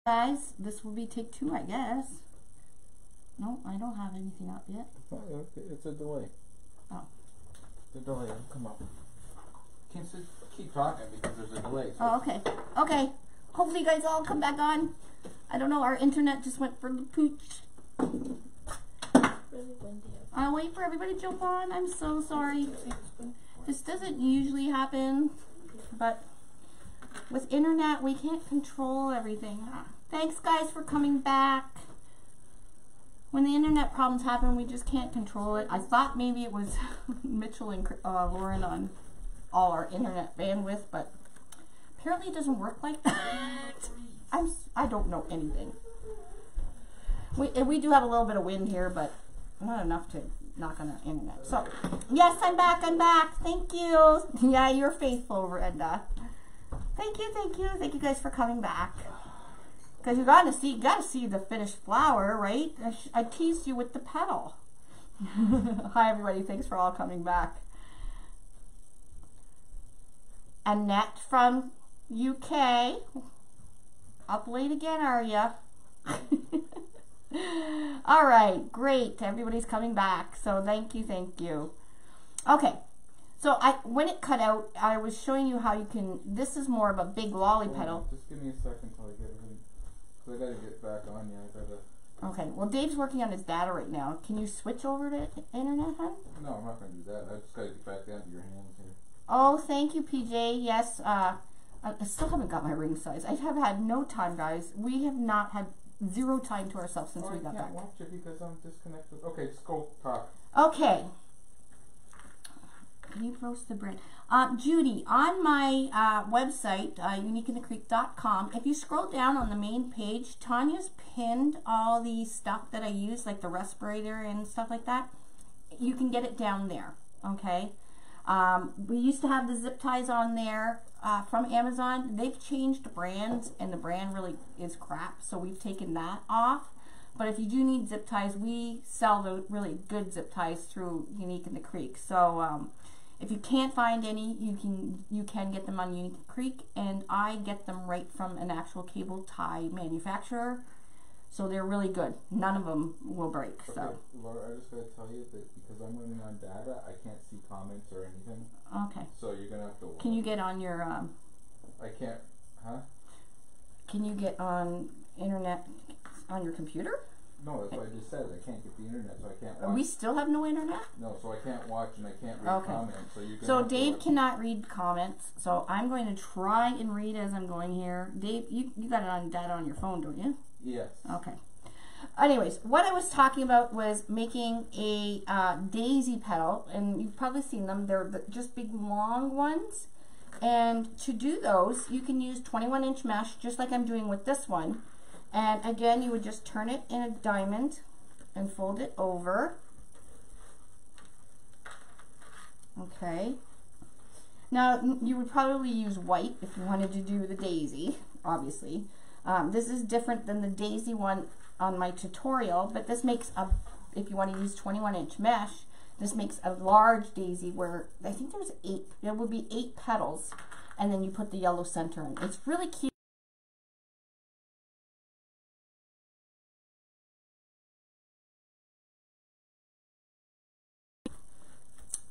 Guys, this will be take 2, I guess. No, I don't have anything up yet. Oh, okay. It's a delay. Oh. The delay will come up. Can't keep talking because there's a delay. So. Oh, okay. Okay. Hopefully you guys all come back on. I don't know, our internet just went for the pooch. I'll wait for everybody to jump on. I'm so sorry. This doesn't usually happen, but with internet, we can't control everything. Thanks, guys, for coming back. When the internet problems happen, we just can't control it. I thought maybe it was Mitchell and Lauren on all our internet bandwidth, but apparently it doesn't work like that. I don't know anything. We do have a little bit of wind here, but not enough to knock on the internet. So, yes, I'm back. Thank you. Yeah, you're faithful, Brenda. Thank you guys for coming back. Because you gotta see the finished flower, right? I teased you with the petal. Hi everybody, thanks for all coming back. Annette from UK. Up late again, are ya? All right, great. Everybody's coming back. So thank you. Okay. So when it cut out, I was showing you how you can, this is more of a big lolly petal. Just give me a second till I get it. Because I gotta get back on you. Okay, well Dave's working on his data right now. Can you switch over to internet, hon? No, I'm not gonna do that. I just gotta get back down to your hands here. Oh, thank you, PJ. Yes, I still haven't got my ring size. I have had no time, guys. We have not had zero time to ourselves since we got back. I can't watch it because I'm disconnected. Okay, just go talk. Okay. Can you roast the bread? Judy, on my website, uniqueinthecreek.com, if you scroll down on the main page, Tanya's pinned all the stuff that I use, like the respirator and stuff like that. You can get it down there, okay? We used to have the zip ties on there from Amazon. They've changed brands, and the brand really is crap, so we've taken that off. But if you do need zip ties, we sell the really good zip ties through Unique in the Creek. So if you can't find any, you can get them on Unique in the Creek, and I get them right from an actual cable tie manufacturer. So they're really good. None of them will break. Okay, so Laura, I just gotta tell you that because I'm running on data, I can't see comments or anything. Okay. So you're gonna have to. Can you get on your? I can't. Huh? Can you get on internet on your computer? No, that's what I just said. I can't get the internet, so I can't watch. We still have no internet? No, so I can't watch and I can't read comments. So you're gonna. So Dave cannot read comments. So I'm going to try and read as I'm going here. Dave, you got it on data on your phone, don't you? Yes. Okay. Anyways, what I was talking about was making a daisy petal, and you've probably seen them. They're just big long ones. And to do those, you can use 21-inch mesh, just like I'm doing with this one. And again, you would just turn it in a diamond and fold it over. Okay. Now, you would probably use white if you wanted to do the daisy, obviously. This is different than the daisy one on my tutorial, but this makes a, if you want to use 21-inch mesh, this makes a large daisy where I think there's 8, there would be 8 petals, and then you put the yellow center in. It's really cute.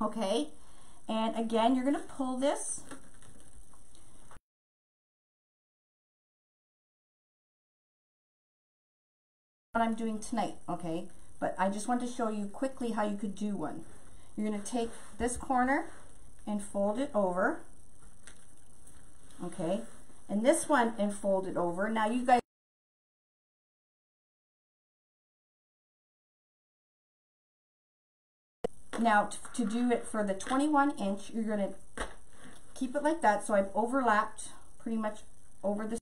Okay, and again, you're going to pull this. What I'm doing tonight, okay? But I just want to show you quickly how you could do one. You're going to take this corner and fold it over. Okay, and this one and fold it over. Now you guys, now to do it for the 21-inch, you're going to keep it like that. So I've overlapped pretty much over the.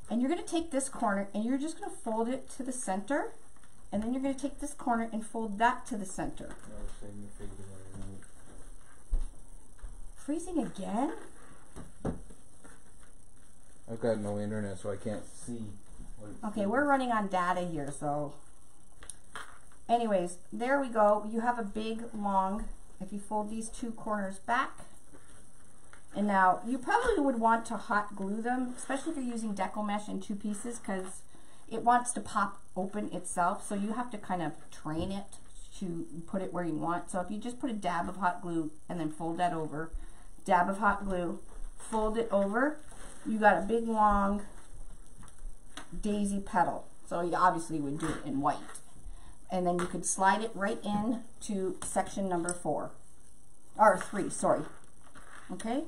And you're going to take this corner and you're just going to fold it to the center, and then you're going to take this corner and fold that to the center. Freezing again? I've got no internet, so I can't see. Okay, we're running on data here, so. Anyways, there we go. You have a big, long, if you fold these 2 corners back, And now you probably would want to hot glue them, especially if you're using deco mesh in 2 pieces, because it wants to pop open itself. So you have to kind of train it to put it where you want. So if you just put a dab of hot glue and then fold that over, dab of hot glue, fold it over, you got a big long daisy petal. So you obviously would do it in white. And then you could slide it right in to section number 4. Or 3, sorry. Okay?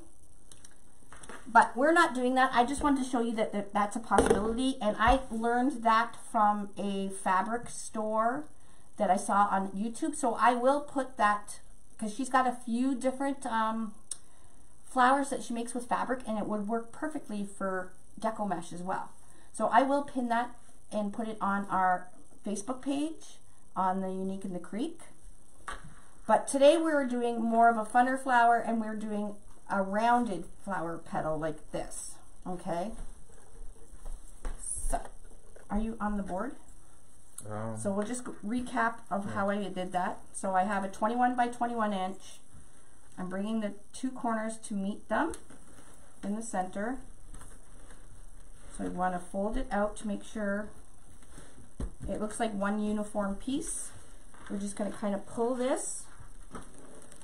But we're not doing that. I just wanted to show you that that's a possibility. And I learned that from a fabric store that I saw on YouTube. So I will put that, because she's got a few different flowers that she makes with fabric, and it would work perfectly for deco mesh as well. So I will pin that and put it on our Facebook page on the Unique in the Creek. But today we're doing more of a funner flower, and we're doing a rounded flower petal like this, okay? So, are you on the board? So we'll just recap of how I did that. So I have a 21 by 21 inch. I'm bringing the 2 corners to meet them in the center. So I want to fold it out to make sure it looks like one uniform piece. We're just going to kind of pull this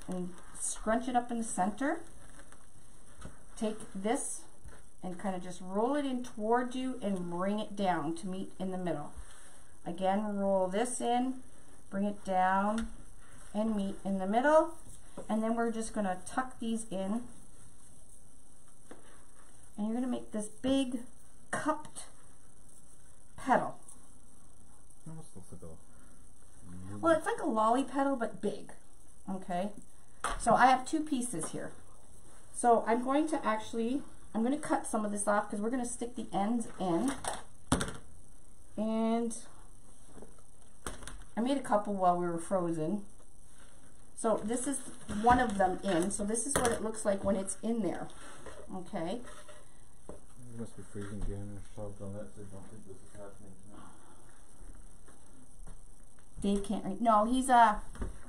and scrunch it up in the center. Take this and kind of just roll it in toward you and bring it down to meet in the middle. Again, roll this in, bring it down and meet in the middle. And then we're just going to tuck these in. And you're going to make this big cupped petal. Well, it's like a lolly petal, but big. Okay? So I have 2 pieces here. So I'm going to cut some of this off, because we're going to stick the ends in. And I made a couple while we were frozen. So this is one of them in. So this is what it looks like when it's in there. Okay? You must be freezing again. On that, so I don't think this is happening tonight. Dave can't read. No, he's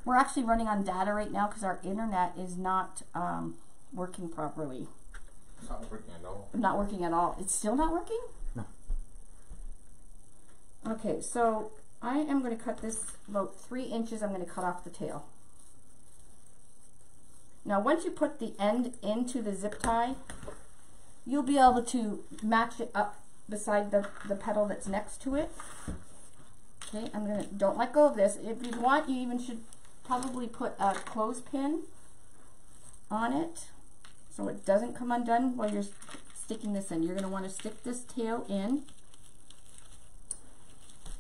we're actually running on data right now because our internet is not working properly. It's not working at all. Not working at all. It's still not working? No. Okay, so I am going to cut this about 3 inches. I'm going to cut off the tail. Now once you put the end into the zip tie, you'll be able to match it up beside the petal that's next to it. Okay, don't let go of this. If you want, you even should probably put a clothespin on it so it doesn't come undone while you're sticking this in. You're going to want to stick this tail in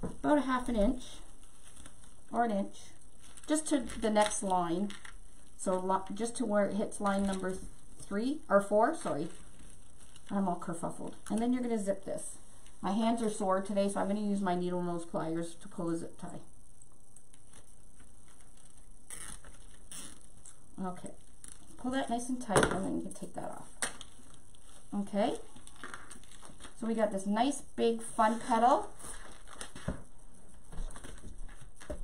about a ½ inch or an inch, just to the next line. So just to where it hits line number 3 or 4, sorry. I'm all kerfuffled. And then you're going to zip this. My hands are sore today, so I'm going to use my needle nose pliers to pull a zip tie. Okay. Pull that nice and tight, and then you can take that off. Okay. So we got this nice big fun petal.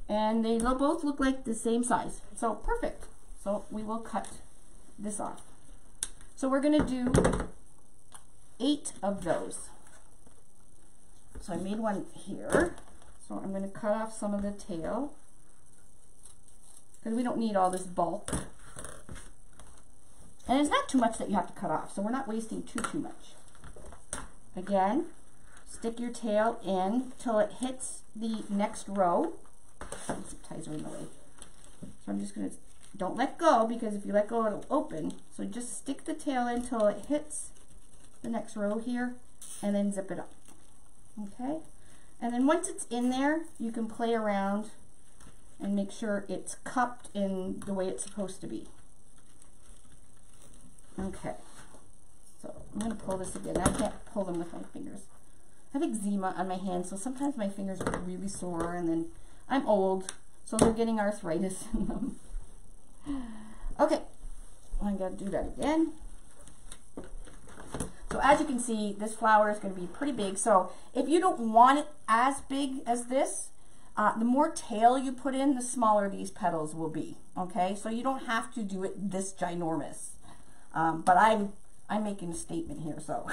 And they both look like the same size. So perfect. So we will cut this off. So we're going to do 8 of those. So I made one here. So I'm going to cut off some of the tail, because we don't need all this bulk. And it's not too much that you have to cut off, so we're not wasting too much. Again, stick your tail in till it hits the next row. Some ties are in the way. So I'm just going to, don't let go, because if you let go it'll open. So just stick the tail in till it hits the next row here, and then zip it up. Okay, and then once it's in there, you can play around and make sure it's cupped in the way it's supposed to be. Okay, so I'm going to pull this again. I can't pull them with my fingers. I have eczema on my hands, so sometimes my fingers are really sore, and then I'm old, so they're getting arthritis in them. Okay, I got to do that again. So as you can see, this flower is going to be pretty big. So if you don't want it as big as this, the more tail you put in, the smaller these petals will be. Okay, so you don't have to do it this ginormous. But I'm making a statement here, so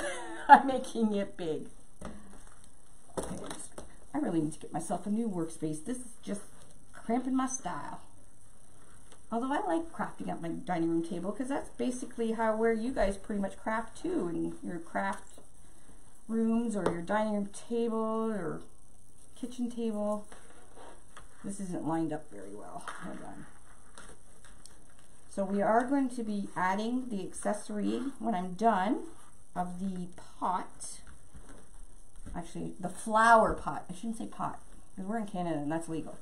I'm making it big. Okay, I really need to get myself a new workspace. This is just cramping my style. Although I like crafting at my dining room table, because that's basically where you guys pretty much craft too, in your craft rooms or your dining room table or kitchen table. This isn't lined up very well. Hold on. So we are going to be adding the accessory when I'm done of the pot. Actually, the flower pot. I shouldn't say pot, because we're in Canada and that's legal.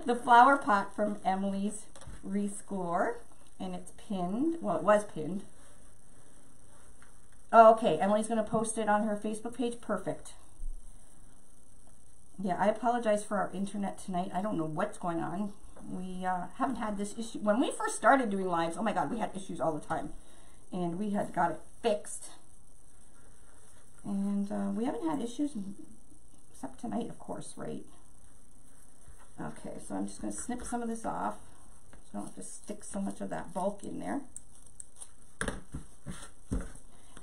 The flower pot from Emily's Rescore, and it's pinned. Well, it was pinned. Oh, okay. Emily's going to post it on her Facebook page. Perfect. Yeah, I apologize for our internet tonight. I don't know what's going on. We haven't had this issue. When we first started doing lives, oh my God, we had issues all the time. And we had got it fixed. And we haven't had issues except tonight, of course, right? Okay, so I'm just going to snip some of this off, so I don't have to stick so much of that bulk in there.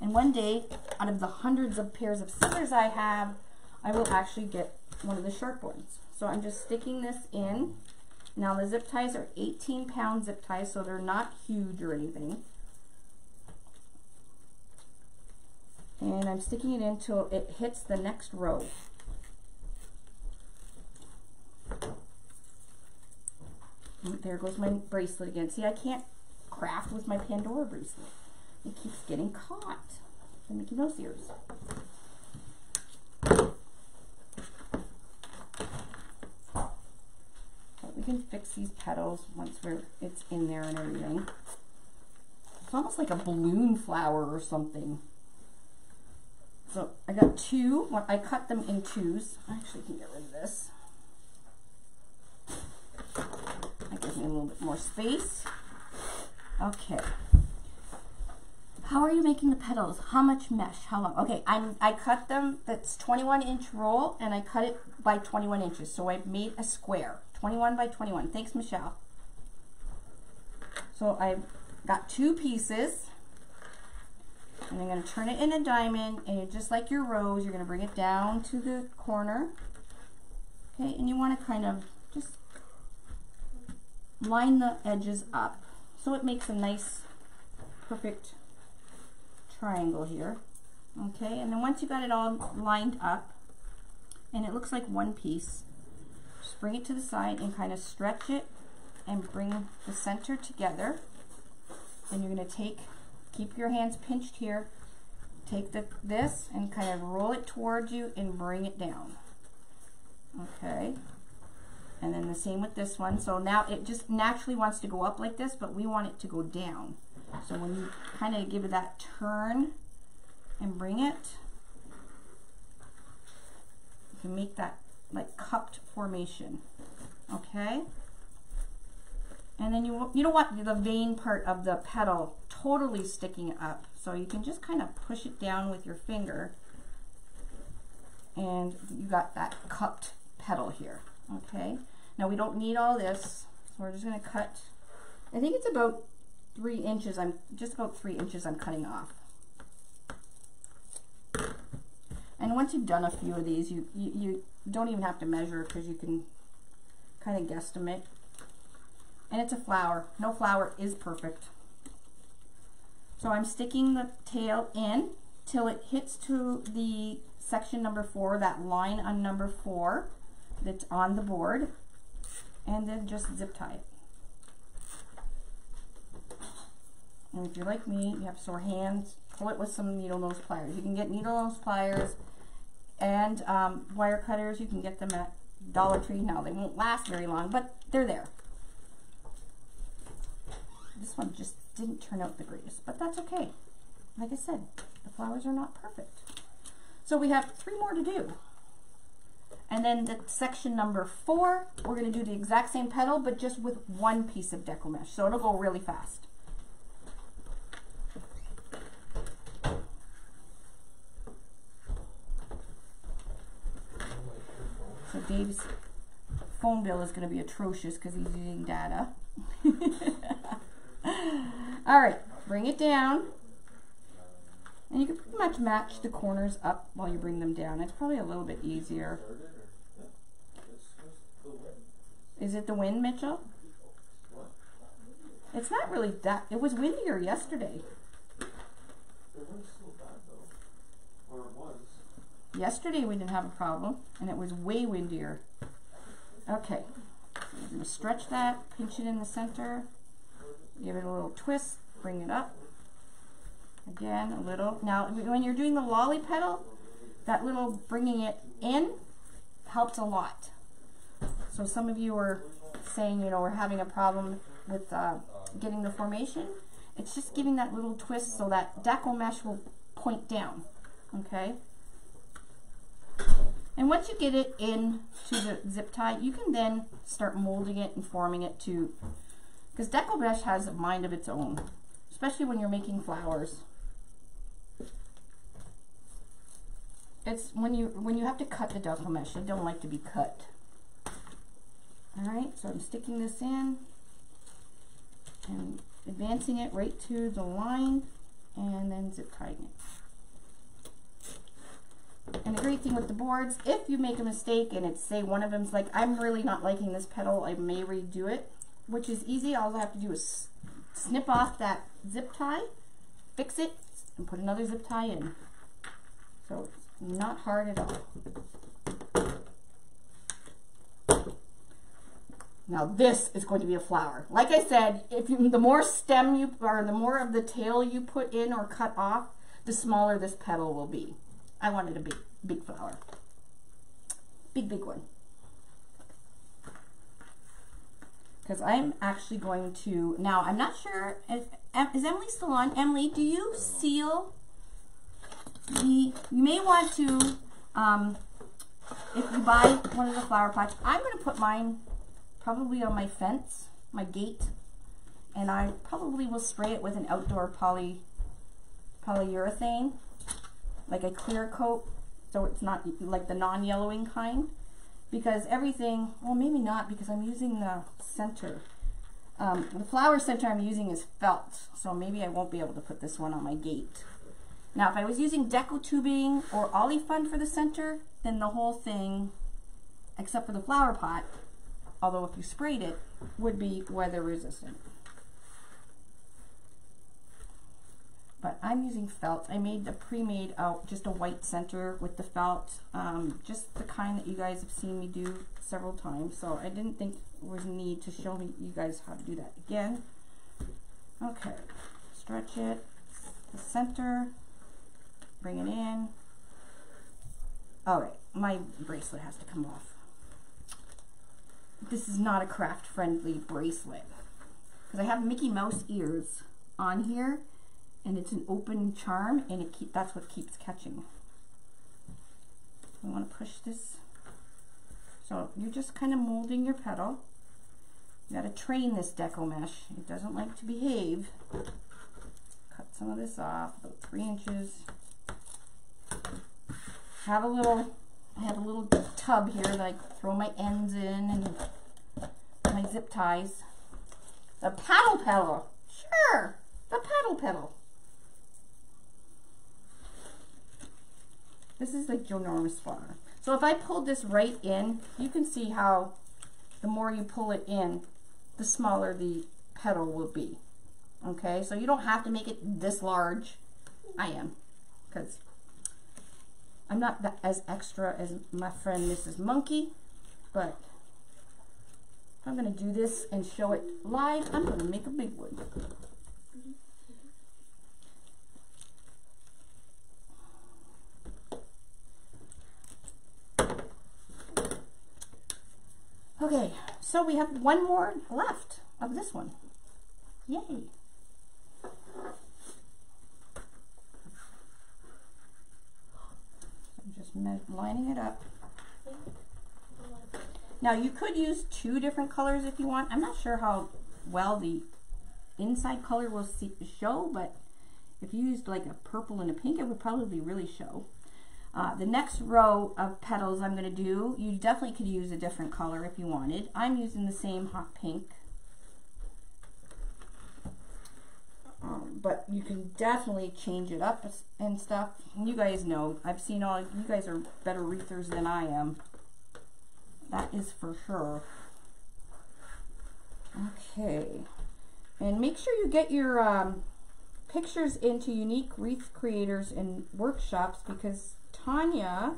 And one day, out of the hundreds of pairs of scissors I have, I will actually get one of the sharp ones. So I'm just sticking this in. Now the zip ties are 18-pound zip ties, so they're not huge or anything. And I'm sticking it in until it hits the next row. There goes my bracelet again. See, I can't craft with my Pandora bracelet. It keeps getting caught. I'm making those ears. But we can fix these petals once it's in there and everything. It's almost like a balloon flower or something. So I got two. I cut them in twos. I actually can get rid of this. That gives me a little bit more space. Okay. How are you making the petals? How much mesh? How long? Okay, I cut them. That's 21-inch roll, and I cut it by 21 inches. So I've made a square, 21 by 21. Thanks, Michelle. So I've got two pieces, and I'm going to turn it in a diamond, and just like your rose, you're going to bring it down to the corner. Okay, and you want to kind of just line the edges up so it makes a nice, perfect triangle here. Okay, and then once you got it all lined up and it looks like one piece, just bring it to the side and kind of stretch it and bring the center together. And you're going to keep your hands pinched here, take this and kind of roll it towards you and bring it down. Okay, and then the same with this one. So now it just naturally wants to go up like this, but we want it to go down. So when you kind of give it that turn and bring it, you can make that like cupped formation. Okay, and then you don't want the vein part of the petal totally sticking up, so you can just kind of push it down with your finger, and you got that cupped petal here. Okay, now we don't need all this, so we're just going to cut. I think it's about 3 inches. Just about 3 inches I'm cutting off. And once you've done a few of these, you don't even have to measure, because you can kind of guesstimate. And it's a flower. No flower is perfect. So I'm sticking the tail in till it hits to the section number 4, that line on number 4 that's on the board, and then just zip tie it. And if you're like me, you have sore hands, pull it with some needle nose pliers. You can get needle nose pliers and wire cutters. You can get them at Dollar Tree. Now they won't last very long, but they're there. This one just didn't turn out the greatest, but that's okay. Like I said, the flowers are not perfect. So we have 3 more to do. And then the section number 4, we're going to do the exact same petal, but just with 1 piece of deco mesh. So it'll go really fast. So Dave's phone bill is going to be atrocious because he's using data. All right, bring it down. And you can pretty much match the corners up while you bring them down. It's probably a little bit easier. Is it the wind, Mitchell? It's not really that. It was windier yesterday. Yesterday we didn't have a problem, and it was way windier. Okay, so I'm going to stretch that, pinch it in the center, give it a little twist, bring it up. Again, a little. Now, when you're doing the lolly petal, that little bringing it in helps a lot. So some of you are saying, you know, we're having a problem with getting the formation. It's just giving that little twist so that deco mesh will point down, okay? And once you get it in to the zip tie, you can then start molding it and forming it to, because deco mesh has a mind of its own, especially when you're making flowers. It's when you have to cut the deco mesh, I don't like to be cut. All right, so I'm sticking this in and advancing it right to the line and then zip tying it. And the great thing with the boards, if you make a mistake and it's, say, one of them's like, I'm really not liking this petal, I may redo it, which is easy. All I have to do is snip off that zip tie, fix it, and put another zip tie in. So it's not hard at all. Now this is going to be a flower. Like I said, the more stem you, or the more of the tail you put in or cut off, the smaller this petal will be. I wanted a big flower. Big one. Because I'm actually going to, now I'm not sure, is Emily still on? Emily, do you seal you may want to, if you buy one of the flower pots, I'm going to put mine probably on my fence, my gate, and I probably will spray it with an outdoor polyurethane, like a clear coat, so it's not like the non-yellowing kind, because everything, well, maybe not, because I'm using the center. The flower center I'm using is felt, so maybe I won't be able to put this one on my gate. Now, if I was using deco tubing or olifund for the center, then the whole thing, except for the flower pot, although if you sprayed it, would be weather resistant. But I'm using felt. I made the pre-made out just a white center with the felt, just the kind that you guys have seen me do several times. So I didn't think there was a need to show you guys how to do that again. Okay, stretch it, the center, bring it in. All right, my bracelet has to come off. This is not a craft-friendly bracelet because I have Mickey Mouse ears on here, and it's an open charm, and that's what keeps catching. I want to push this. So you're just kind of molding your petal. You got to train this deco mesh. It doesn't like to behave. Cut some of this off, about 3 inches. I have a little tub here that I throw my ends in and my zip ties. The paddle pedal. Sure, the paddle pedal. This is like ginormous flower. So if I pulled this right in, you can see how the more you pull it in, the smaller the petal will be. Okay, so you don't have to make it this large. I am, because I'm not as extra as my friend Mrs. Monkey, but if I'm going to do this and show it live, I'm going to make a big one. Okay, so we have one more left of this one. Yay! I'm just lining it up. Now you could use 2 different colors if you want. I'm not sure how well the inside color will show, but if you used like a purple and a pink, it would probably really show. The next row of petals I'm going to do, you definitely could use a different color if you wanted. I'm using the same hot pink. But you can definitely change it up and stuff. And you guys know, I've seen all, you guys are better wreathers than I am. That is for sure. Okay. And make sure you get your pictures into Unique Wreath Creators and workshops, because Tanya,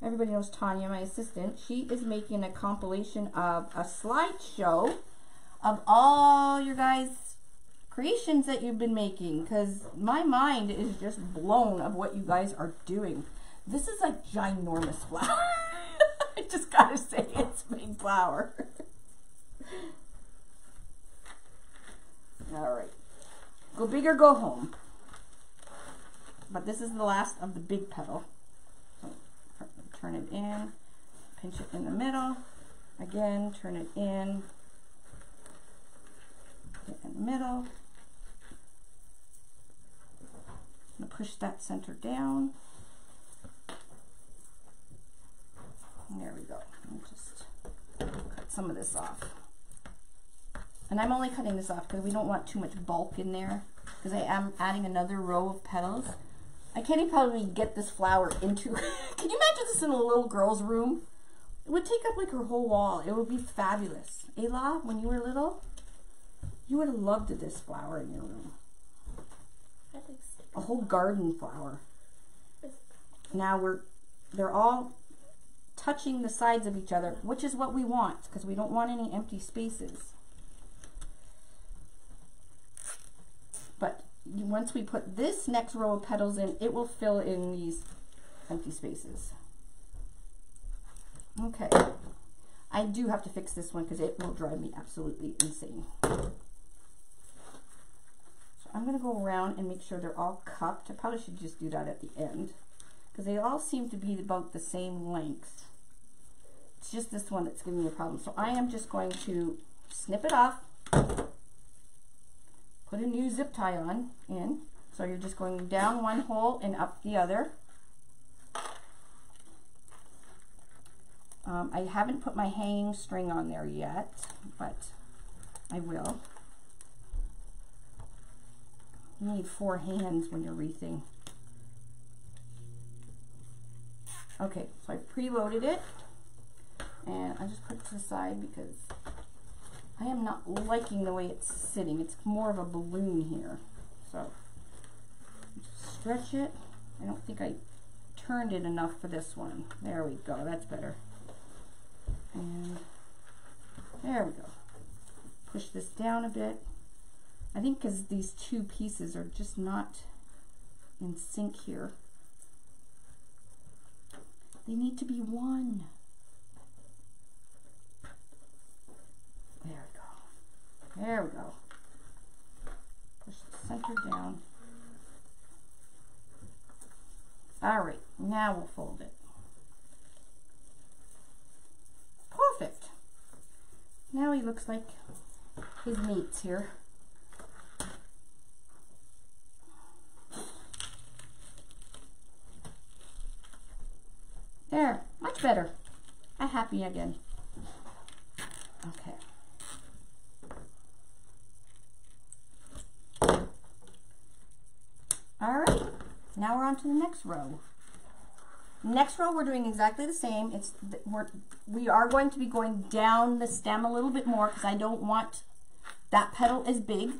everybody knows Tanya, my assistant, she is making a compilation of a slideshow of all your guys' creations that you've been making, because my mind is just blown of what you guys are doing. This is a ginormous flower. I just gotta say, it's a big flower. All right, go big or go home. But this is the last of the big petal. So turn it in, pinch it in the middle. Again, turn it in the middle. I'm gonna push that center down. And there we go. And just cut some of this off. And I'm only cutting this off because we don't want too much bulk in there, because I am adding another row of petals. I can't even probably get this flower into, can you imagine this in a little girl's room? It would take up like her whole wall. It would be fabulous. Ayla, when you were little, you would have loved this flower in your room. A whole garden flower. Now they're all touching the sides of each other, which is what we want, because we don't want any empty spaces. But once we put this next row of petals in, it will fill in these empty spaces. Okay. I do have to fix this one because it will drive me absolutely insane. So I'm going to go around and make sure they're all cupped. I probably should just do that at the end, because they all seem to be about the same length. It's just this one that's giving me a problem. So I am just going to snip it off. Put a new zip tie on in. So you're just going down one hole and up the other. I haven't put my hanging string on there yet, but I will. You need 4 hands when you're wreathing. Okay, so I preloaded it, and I just put it to the side because I am not liking the way it's sitting. It's more of a balloon here. So just stretch it. I don't think I turned it enough for this one. There we go. That's better. And there we go. Push this down a bit. I think because these two pieces are just not in sync here. They need to be one. There we go. There we go. Push the center down. All right, now we'll fold it. Perfect. Now he looks like his mates here. There, much better. I'm happy again. Okay. All right, now we're on to the next row. Next row, we're doing exactly the same. We are going to be going down the stem a little bit more because I don't want that petal as big.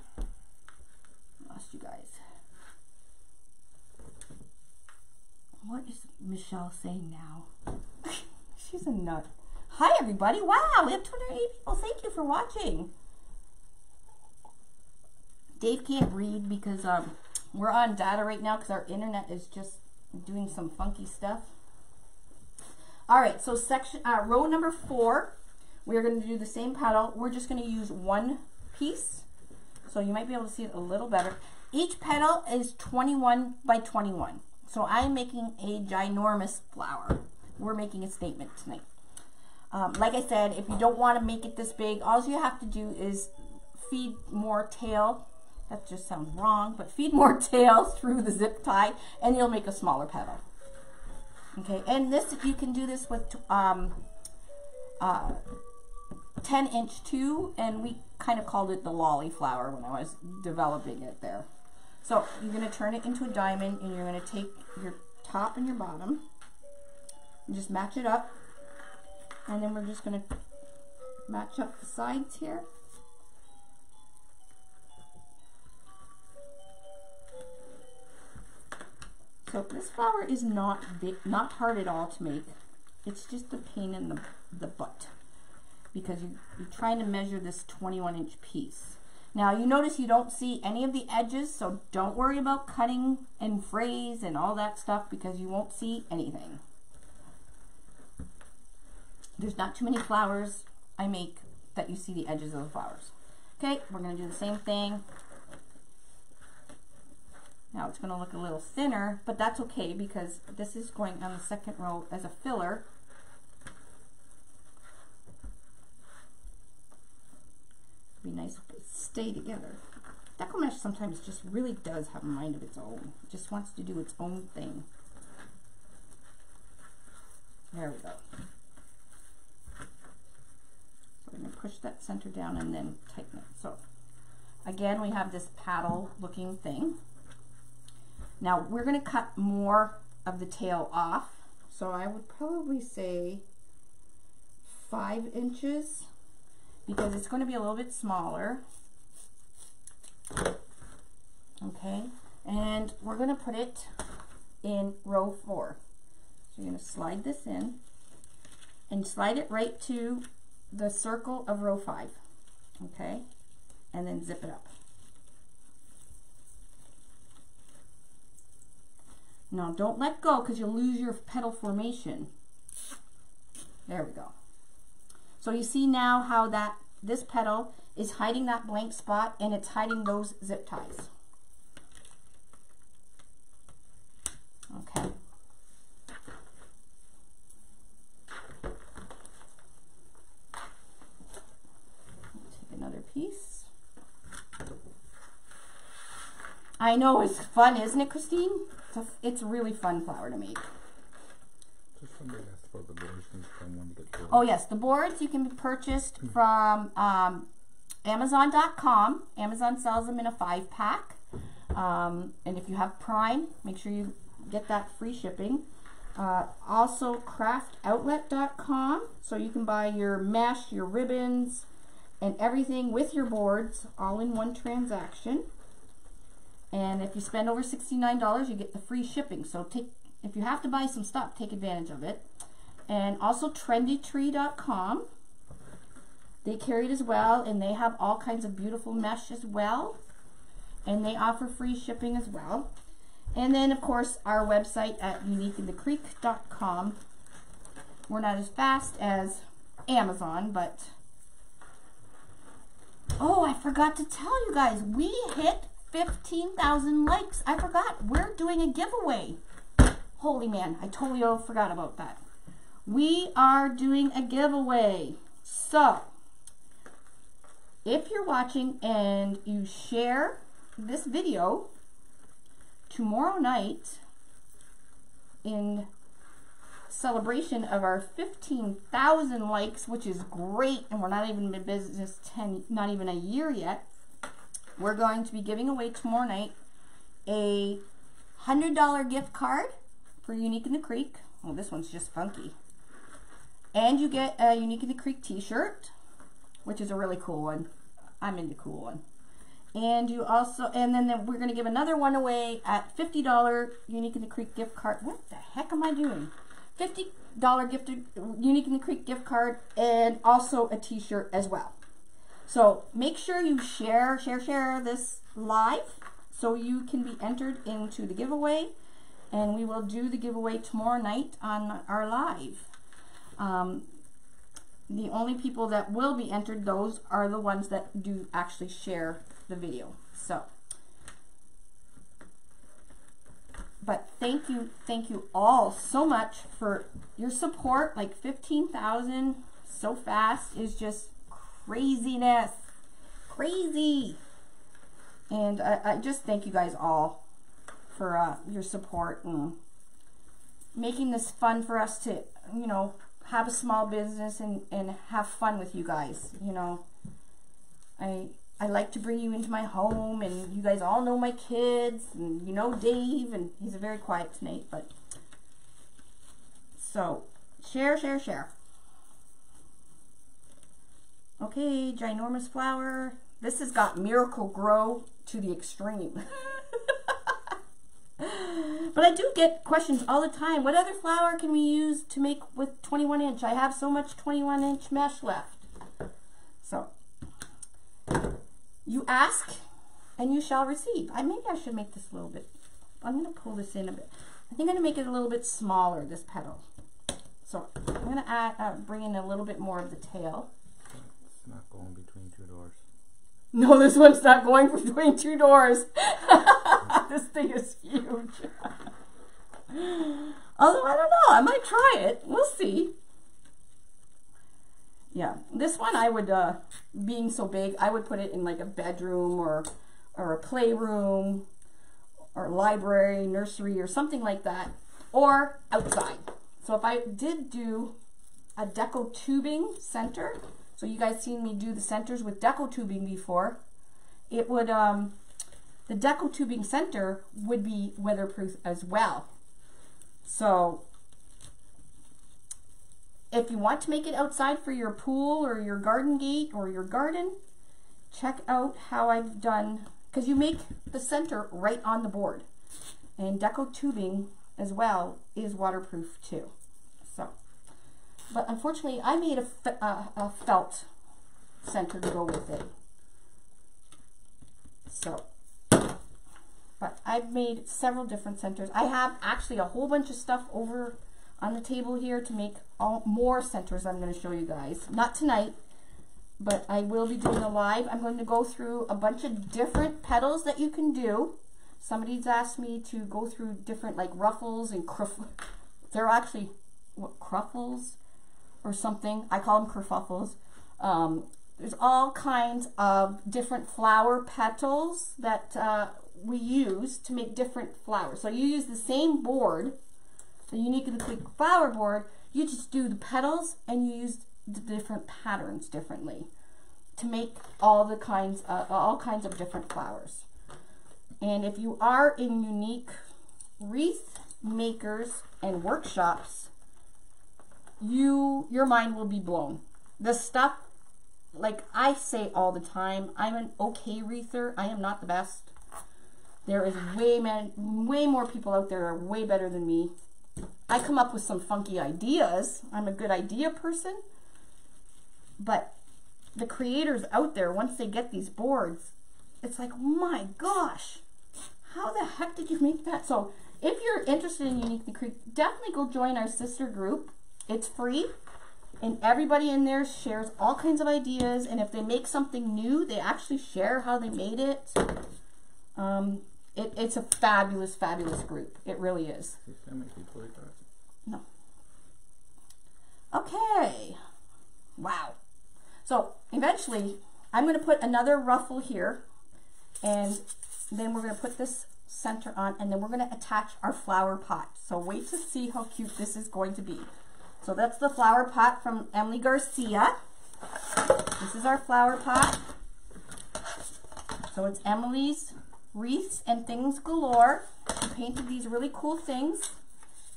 Lost you guys. What is Michelle saying now? She's a nut. Hi everybody. Wow, we have 280 people. Thank you for watching. Dave can't read because we're on data right now because our internet is just doing some funky stuff. All right, so row number 4, we're going to do the same petal. We're just going to use one piece, so you might be able to see it a little better. Each petal is 21 by 21, so I'm making a ginormous flower. We're making a statement tonight. Like I said, if you don't want to make it this big, all you have to do is feed more tail. That just sounds wrong, but feed more tail through the zip tie and you'll make a smaller petal. Okay, and this, you can do this with 10-inch too, and we kind of called it the lolly flower when I was developing it there. So you're going to turn it into a diamond, and you're going to take your top and your bottom and just match it up. And then we're just going to match up the sides here. So this flower is not big, not hard at all to make. It's just a pain in the butt, because you're trying to measure this 21-inch piece. Now you notice you don't see any of the edges, so don't worry about cutting and frays and all that stuff, because you won't see anything. There's not too many flowers I make that you see the edges of the flowers. Okay, we're going to do the same thing. Now it's going to look a little thinner, but that's okay, because this is going on the second row as a filler. It'd be nice if they stay together. Deco mesh sometimes just really does have a mind of its own. It just wants to do its own thing. There we go. So we're going to push that center down and then tighten it. So again, we have this paddle looking thing. Now we're going to cut more of the tail off. So I would probably say 5 inches, because it's going to be a little bit smaller. Okay, and we're going to put it in row 4. So you're going to slide this in and slide it right to the circle of row 5. Okay, and then zip it up. Now don't let go, because you'll lose your petal formation. There we go. So you see now how this petal is hiding that blank spot, and it's hiding those zip ties. Okay. Take another piece. I know, it's fun, isn't it, Christine? It's a really fun flower to make. Just somebody asked about the boards. Oh yes, the boards you can be purchased from Amazon.com. Amazon sells them in a 5-pack. And if you have Prime, make sure you get that free shipping. Also craftoutlet.com, so you can buy your mesh, your ribbons, and everything with your boards all in one transaction. And if you spend over $69, you get the free shipping. So if you have to buy some stuff, take advantage of it. And also trendytree.com. They carry it as well, and they have all kinds of beautiful mesh as well. And they offer free shipping as well. And then, of course, our website at uniqueinthecreek.com. We're not as fast as Amazon, but... Oh, I forgot to tell you guys, we hit 15,000 likes. I forgot. We're doing a giveaway. Holy man, I totally forgot about that. We are doing a giveaway. So, if you're watching and you share this video tomorrow night in celebration of our 15,000 likes, which is great, and we're not even in business not even a year yet, we're going to be giving away tomorrow night a $100 gift card for Unique in the Creek. Oh, this one's just funky. And you get a Unique in the Creek t-shirt, which is a really cool one. I'm into cool one. And you also, and then we're going to give another one away at $50 Unique in the Creek gift card. What the heck am I doing? $50 gifted Unique in the Creek gift card, and also a t-shirt as well. So make sure you share this live so you can be entered into the giveaway, and we will do the giveaway tomorrow night on our live. The only people that will be entered, those are the ones that do actually share the video. So, but thank you all so much for your support. Like 15,000 so fast is just craziness. Crazy. And I just thank you guys all for your support and making this fun for us to, you know, have a small business and have fun with you guys. You know, I like to bring you into my home, and you guys all know my kids, and you know Dave, and he's very quiet tonight, but so share, share, share. Okay, ginormous flower. This has got Miracle Grow to the extreme. But I do get questions all the time. What other flower can we use to make with 21 inch? I have so much 21 inch mesh left. So you ask and you shall receive. Maybe I should make this a little bit. I'm going to pull this in a bit. I think I'm going to make it a little bit smaller, this petal. So I'm going to bring in a little bit more of the tail. It's not going between two doors. No, this one's not going between two doors. This thing is huge. Although, I don't know. I might try it. We'll see. Yeah, this one I would, being so big, I would put it in like a bedroom or a playroom or library, nursery or something like that, or outside. So if I did do a deco tubing center, so you guys seen me do the centers with deco tubing before, it would, the deco tubing center would be weatherproof as well. So if you want to make it outside for your pool or your garden gate or your garden, check out how I've done, because you make the center right on the board. And deco tubing as well is waterproof too. So, but unfortunately I made a felt center to go with it. So, but I've made several different centers. I have actually a whole bunch of stuff over on the table here to make more centers I'm going to show you guys. Not tonight, but I will be doing a live. I'm going to go through a bunch of different petals that you can do. Somebody's asked me to go through different like ruffles and they're actually what, cruffles or something. I call them kerfuffles. There's all kinds of different flower petals that we use to make different flowers. So you use the same board, the Unique and the Quick flower board, you just do the petals and you use the different patterns differently to make all kinds of different flowers. And if you are in Unique wreath makers and workshops, your mind will be blown. The stuff, like I say all the time, I'm an okay wreather. I am not the best. There is way more people out there that are way better than me. I come up with some funky ideas. I'm a good idea person. But the creators out there, once they get these boards, it's like, my gosh, how the heck did you make that? So if you're interested in Unique and Creek, definitely go join our sister group. It's free. And everybody in there shares all kinds of ideas. And if they make something new, they actually share how they made it. It's a fabulous, fabulous group. It really is. No. Okay. Wow. So eventually, I'm going to put another ruffle here. And then we're going to put this center on. And then we're going to attach our flower pot. So wait to see how cute this is going to be. So that's the flower pot from Emily Garcia. This is our flower pot. So it's Emily's Wreaths and Things Galore. She painted these really cool things.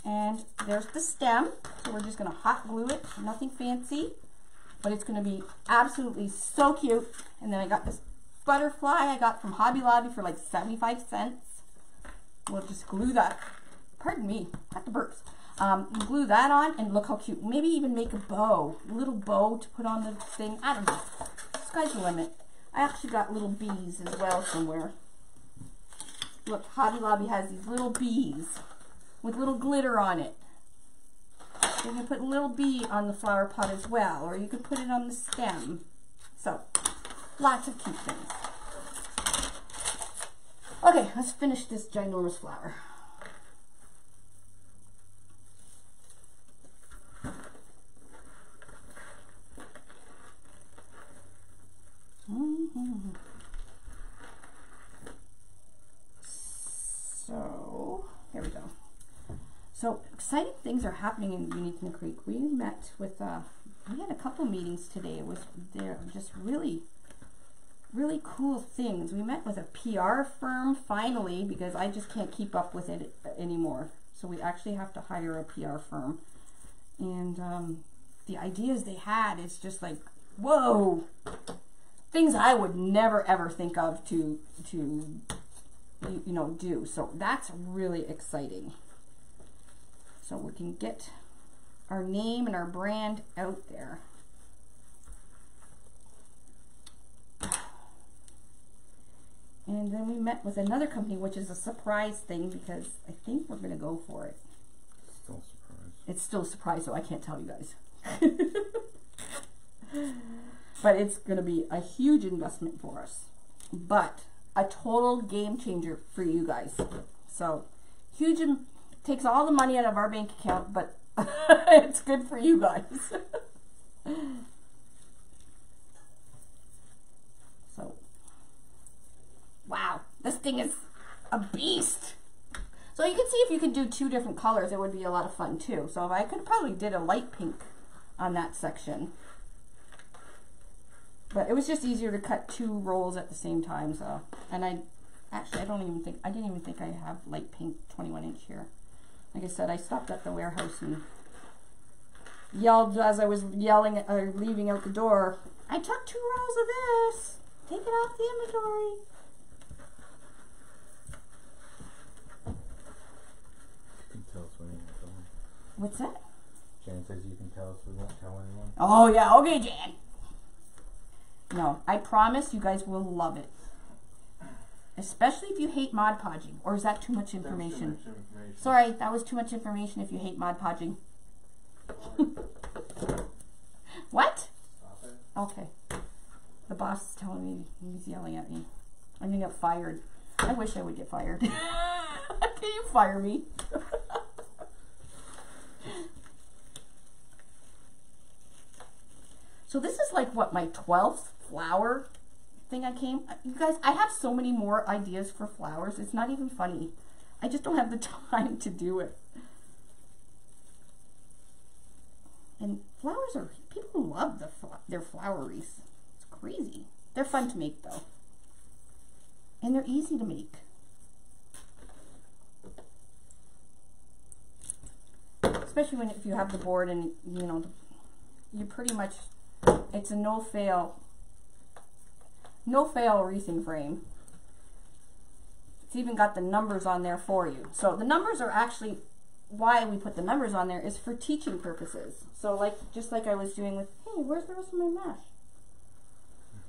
And there's the stem. So we're just going to hot glue it. Nothing fancy. But it's going to be absolutely so cute. And then I got this butterfly I got from Hobby Lobby for like 75 cents. We'll just glue that. Pardon me. Got the burps. Glue that on and look how cute. Maybe even make a bow. A little bow to put on the thing. I don't know. Sky's the limit. I actually got little bees as well somewhere. Look, Hobby Lobby has these little bees with little glitter on it. You can put a little bee on the flower pot as well, or you could put it on the stem. So, lots of cute things. Okay, let's finish this ginormous flower. So, here we go. So, exciting things are happening in Unique and Creek. We met with, we had a couple meetings today. They're just really really cool things. We met with a PR firm finally because I just can't keep up with it anymore. So we actually have to hire a PR firm. And the ideas they had, it's just like, whoa! Things I would never ever think of to do. So that's really exciting. So we can get our name and our brand out there. And then we met with another company, which is a surprise thing because I think we're going to go for it. Still a surprise. It's still a surprise, so I can't tell you guys. But it's going to be a huge investment for us. But a total game changer for you guys. So, huge, takes all the money out of our bank account, but it's good for you guys. So, wow, this thing is a beast. So you can see if you could do 2 different colors, it would be a lot of fun too. So if I could probably did a light pink on that section. But it was just easier to cut 2 rolls at the same time. So, and I didn't even think I have light pink 21-inch here. Like I said, I stopped at the warehouse and yelled as I was leaving out the door, I took 2 rolls of this. Take it off the inventory. You can tell us when you're going. What's that? Jan says you can tell us, we won't tell anyone. Oh yeah, okay, Jan. No, I promise you guys will love it. Especially if you hate Mod Podging. Or is that too much information? Sorry, that was too much information if you hate Mod Podging. What? Stop it. Okay. The boss is telling me, he's yelling at me. I'm gonna get fired. I wish I would get fired. Can you fire me? So this is like what, my 12th flower thing I came. You guys, I have so many more ideas for flowers. It's not even funny. I just don't have the time to do it. And flowers are, people love their flower wreaths. It's crazy. They're fun to make though. And they're easy to make. Especially if you have the board and you pretty much, it's a no fail wreathing frame. It's even got the numbers on there for you. So the numbers are actually, why we put the numbers on there is for teaching purposes. So just like I was doing with, hey, where's the rest of my mesh?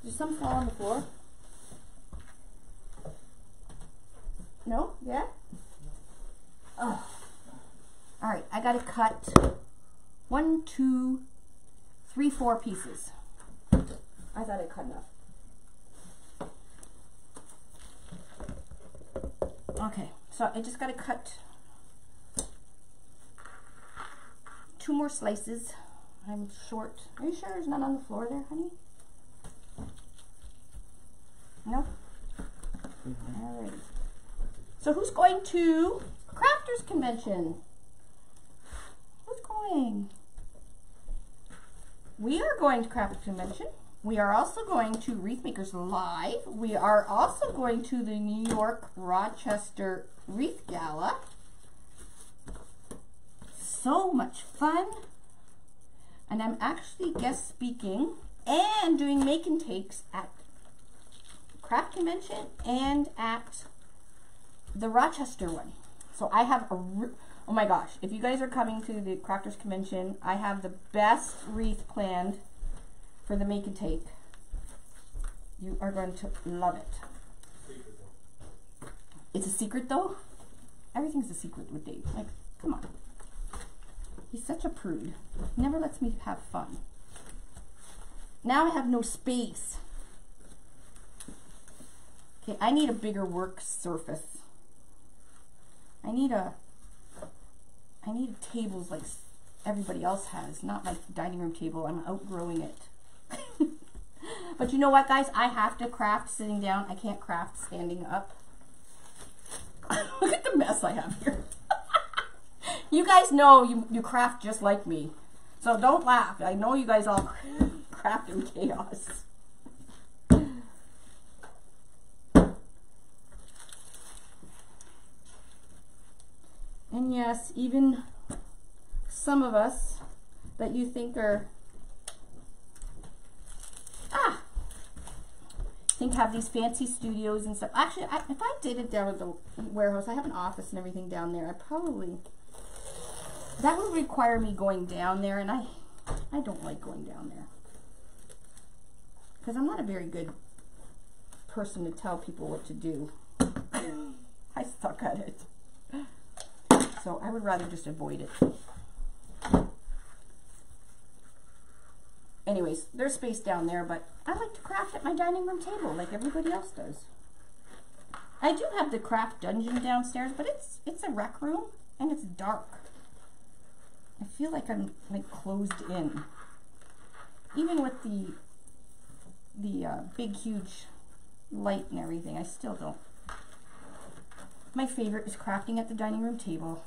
Did some fall on the floor? No? Yeah? Oh. Alright, I gotta cut 1, 2, 3, 4 pieces. I thought I cut enough. Okay, so I just gotta cut 2 more slices. I'm short. Are you sure there's none on the floor there, honey? No? Alright. So who's going to Crafters Convention? Who's going? We are going to Crafters Convention. We are also going to Wreath Makers Live. We are also going to the New York Rochester Wreath Gala. So much fun. And I'm actually guest speaking and doing make and takes at Craft Convention and at the Rochester one. So I have oh my gosh, if you guys are coming to the Crafters Convention, I have the best wreath planned for the make and take. You are going to love it. It's a secret though? Everything's a secret with Dave. Like, come on. He's such a prude. He never lets me have fun. Now I have no space. Okay, I need a bigger work surface. I need tables like everybody else has, not my dining room table. I'm outgrowing it. But you know what, guys? I have to craft sitting down. I can't craft standing up. Look at the mess I have here. You guys know you craft just like me. So don't laugh. I know you guys all craft in chaos. And yes, even some of us that you think are, have these fancy studios and stuff. Actually, if I did it down at the warehouse, I have an office and everything down there. That would require me going down there, and I don't like going down there because I'm not a very good person to tell people what to do. I suck at it. So I would rather just avoid it. Anyways, there's space down there, but I like to craft at my dining room table like everybody else does. I do have the craft dungeon downstairs, but it's a rec room and it's dark. I feel like I'm like closed in. Even with the big huge light and everything, I still don't. My favorite is crafting at the dining room table.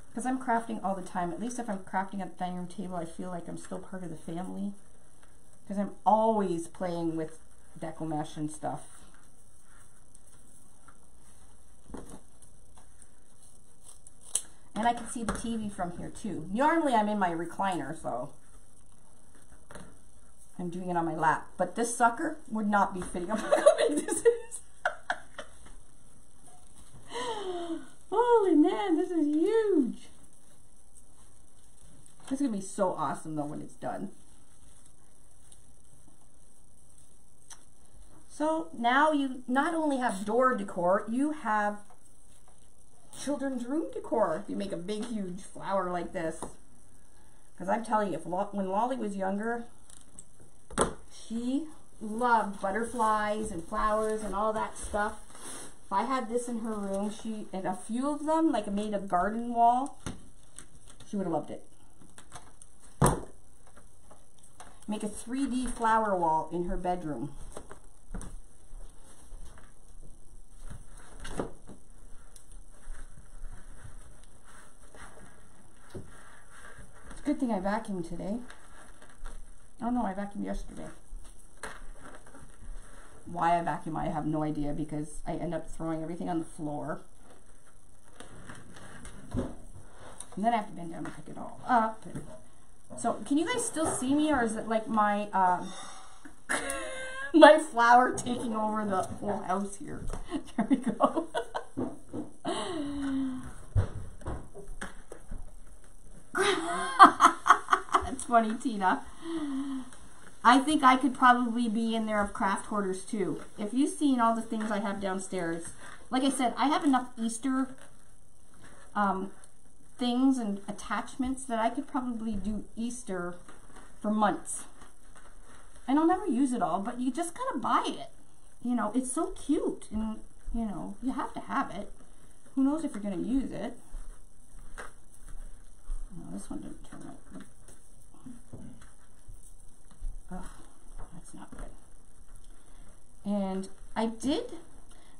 Because I'm crafting all the time. At least if I'm crafting at the dining room table, I feel like I'm still part of the family. Because I'm always playing with deco mesh and stuff. And I can see the TV from here too. Normally I'm in my recliner, so I'm doing it on my lap. But this sucker would not be fitting. Look how big this is. Holy man, this is huge. This is going to be so awesome though when it's done. So now you not only have door decor, you have children's room decor. If you make a big huge flower like this. Because I'm telling you, when Lolly was younger, she loved butterflies and flowers and all that stuff. If I had this in her room, and a few of them, like made a garden wall, she would have loved it. Make a 3D flower wall in her bedroom. It's a good thing I vacuumed today. Oh no, I vacuumed yesterday. Why I vacuum, I have no idea, because I end up throwing everything on the floor. And then I have to bend down and pick it all up. So, can you guys still see me, or is it like my my flower taking over the whole house here? There we go. That's funny, Tina. I think I could probably be in there of craft hoarders too. If you've seen all the things I have downstairs, like I said, I have enough Easter things and attachments that I could probably do Easter for months. And I'll never use it all, but you just gotta buy it. You know, it's so cute, and you know, you have to have it. Who knows if you're gonna use it? No, this one didn't turn out. Ugh, that's not good. And I did,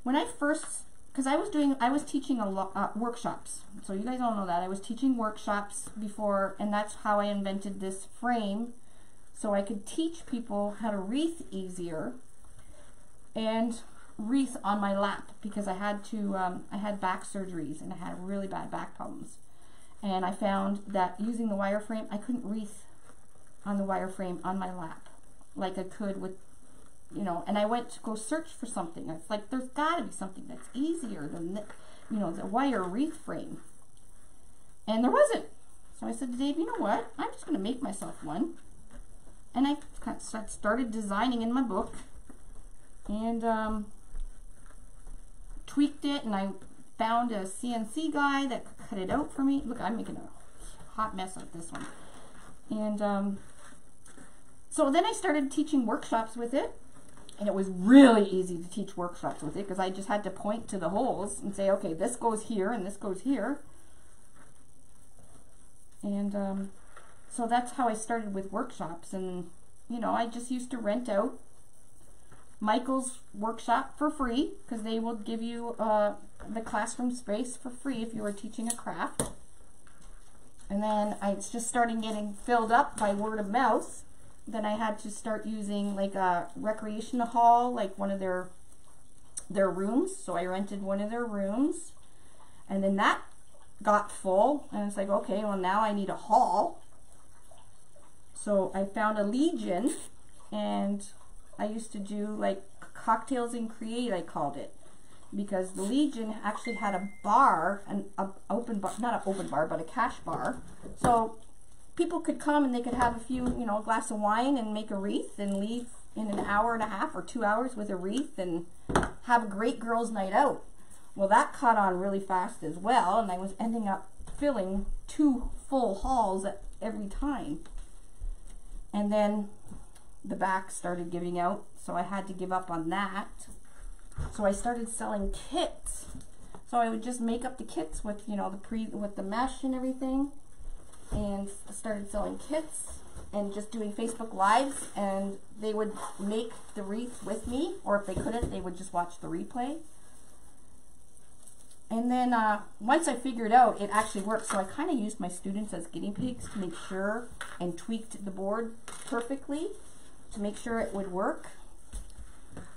when I first, because I was teaching a lot workshops. So you guys all know that I was teaching workshops before, and that's how I invented this frame, so I could teach people how to wreath easier and wreath on my lap, because I had back surgeries and I had really bad back problems, and I found that using the wireframe, I couldn't wreath on the wireframe on my lap like I could with, you know, and I went to go search for something. It's like, there's got to be something that's easier than the, you know, the wire wreath frame, and there wasn't. So I said to Dave, you know what, I'm just going to make myself one. And I started designing in my book, and tweaked it, and I found a CNC guy that cut it out for me. Look, I'm making a hot mess of this one. And so then I started teaching workshops with it, and it was really easy to teach workshops with it, because I just had to point to the holes and say, okay, this goes here and this goes here. And so that's how I started with workshops. And you know, I just used to rent out Michael's workshop for free, because they will give you the classroom space for free if you were teaching a craft. And then I just started getting filled up by word of mouth. Then I had to start using like a recreation hall, like one of their their rooms. So I rented one of their rooms, and then that got full, and it's like, okay, well now I need a hall. So I found a Legion, and I used to do like cocktails and create, I called it, because the Legion actually had a bar, an open bar, not an open bar, but a cash bar. So people could come and they could have a few, you know, a glass of wine and make a wreath and leave in an hour and a half or 2 hours with a wreath and have a great girls' night out. Well, that caught on really fast as well, and I was ending up filling 2 full halls every time. And then the back started giving out, so I had to give up on that. So I started selling kits. So I would just make up the kits with, you know, with the mesh and everything, and started selling kits and just doing Facebook Lives, and they would make the wreath with me, or if they couldn't, they would just watch the replay. And then once I figured out it actually worked, so I kind of used my students as guinea pigs to make sure, and tweaked the board perfectly to make sure it would work.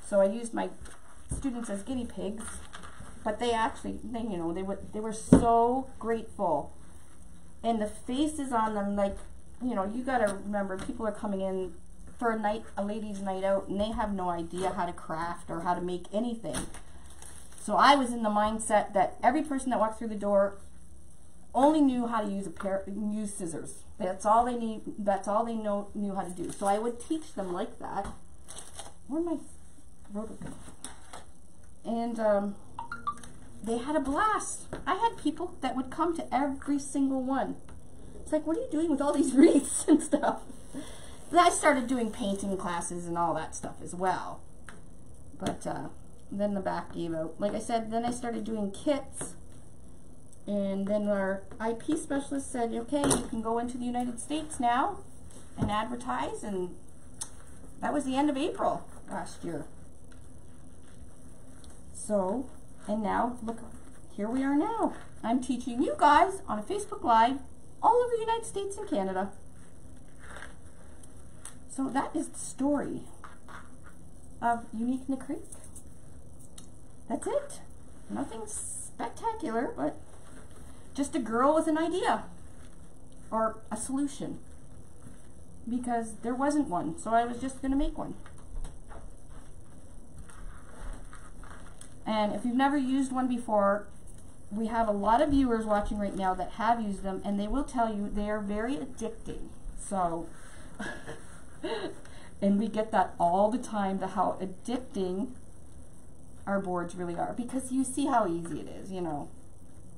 So I used my students as guinea pigs, but they actually, you know, they were so grateful, and the faces on them, like, you know, you got to remember, people are coming in for a ladies' night out, and they have no idea how to craft or how to make anything. So I was in the mindset that every person that walked through the door only knew how to use scissors. That's all they need. That's all they knew how to do. So I would teach them like that. Where'd my rotor go? And they had a blast. I had people that would come to every single one. It's like, what are you doing with all these wreaths and stuff? Then I started doing painting classes and all that stuff as well. But then the back gave out. Like I said, then I started doing kits, and then our IP specialist said, okay, you can go into the United States now and advertise, and that was the end of April last year. So, and now, look, here we are now. I'm teaching you guys on a Facebook Live all over the United States and Canada. So that is the story of Unique in the Creek. That's it. Nothing spectacular, but just a girl with an idea or a solution, because there wasn't one, so I was just going to make one. And if you've never used one before, we have a lot of viewers watching right now that have used them, and they will tell you they are very addicting. So, and we get that all the time, how addicting our boards really are, because you see how easy it is, you know.